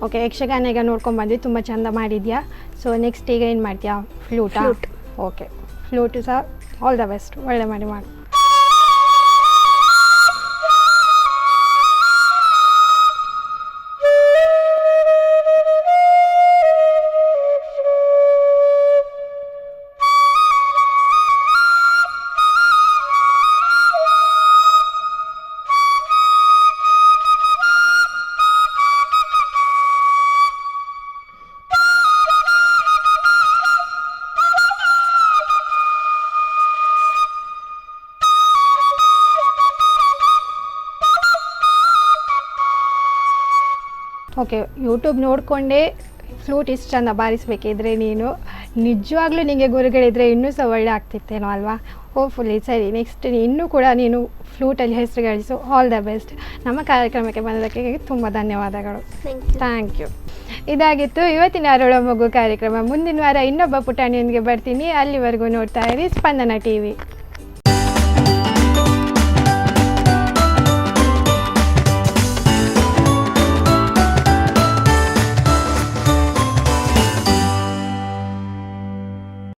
ಓಕೆ, ಯಕ್ಷಗಾನ ಈಗ ನೋಡ್ಕೊಂಡ್ಬಂದು ತುಂಬ ಚೆಂದ ಮಾಡಿದ್ಯಾ. ಸೊ ನೆಕ್ಸ್ಟ್ ಈಗ ಏನು ಮಾಡ್ತೀಯಾ? ಫ್ಲೂಟಾ? ಓಕೆ, ಫ್ಲೂಟು ಸಹ ಆಲ್ ದ ಬೆಸ್ಟ್, ಒಳ್ಳೆ ಮಾಡಿ ಮಾಡು. ಓಕೆ, ಯೂಟ್ಯೂಬ್ ನೋಡಿಕೊಂಡೇ ಫ್ಲೂಟ್ ಇಷ್ಟು ಚೆಂದ ಬಾರಿಸಬೇಕಿದ್ರೆ ನೀನು ನಿಜವಾಗ್ಲೂ ನಿಮಗೆ ಗುರುಗಳಿದ್ರೆ ಇನ್ನೂ ಸಹ ಒಳ್ಳೆ ಆಗ್ತಿತ್ತೇನೋ ಅಲ್ವಾ? ಹೋಪ್ಫುಲಿ. ಸರಿ, ನೆಕ್ಸ್ಟ್ ಇನ್ನೂ ಕೂಡ ನೀನು ಫ್ಲೂಟಲ್ಲಿ ಹೆಸರು ಗಳಿಸು. All the best. ನಮ್ಮ ಕಾರ್ಯಕ್ರಮಕ್ಕೆ ಬಂದದಕ್ಕೆ ತುಂಬ ಧನ್ಯವಾದಗಳು. Thank you. ಇದಾಗಿತ್ತು ಇವತ್ತಿನ ಅರಳುವ ಮಗು ಕಾರ್ಯಕ್ರಮ. ಮುಂದಿನ ವಾರ ಇನ್ನೊಬ್ಬ ಪುಟಾಣಿಯೊಂದಿಗೆ ಬರ್ತೀನಿ. ಅಲ್ಲಿವರೆಗೂ ನೋಡ್ತಾ ಇರಿ ಸ್ಪಂದನ TV.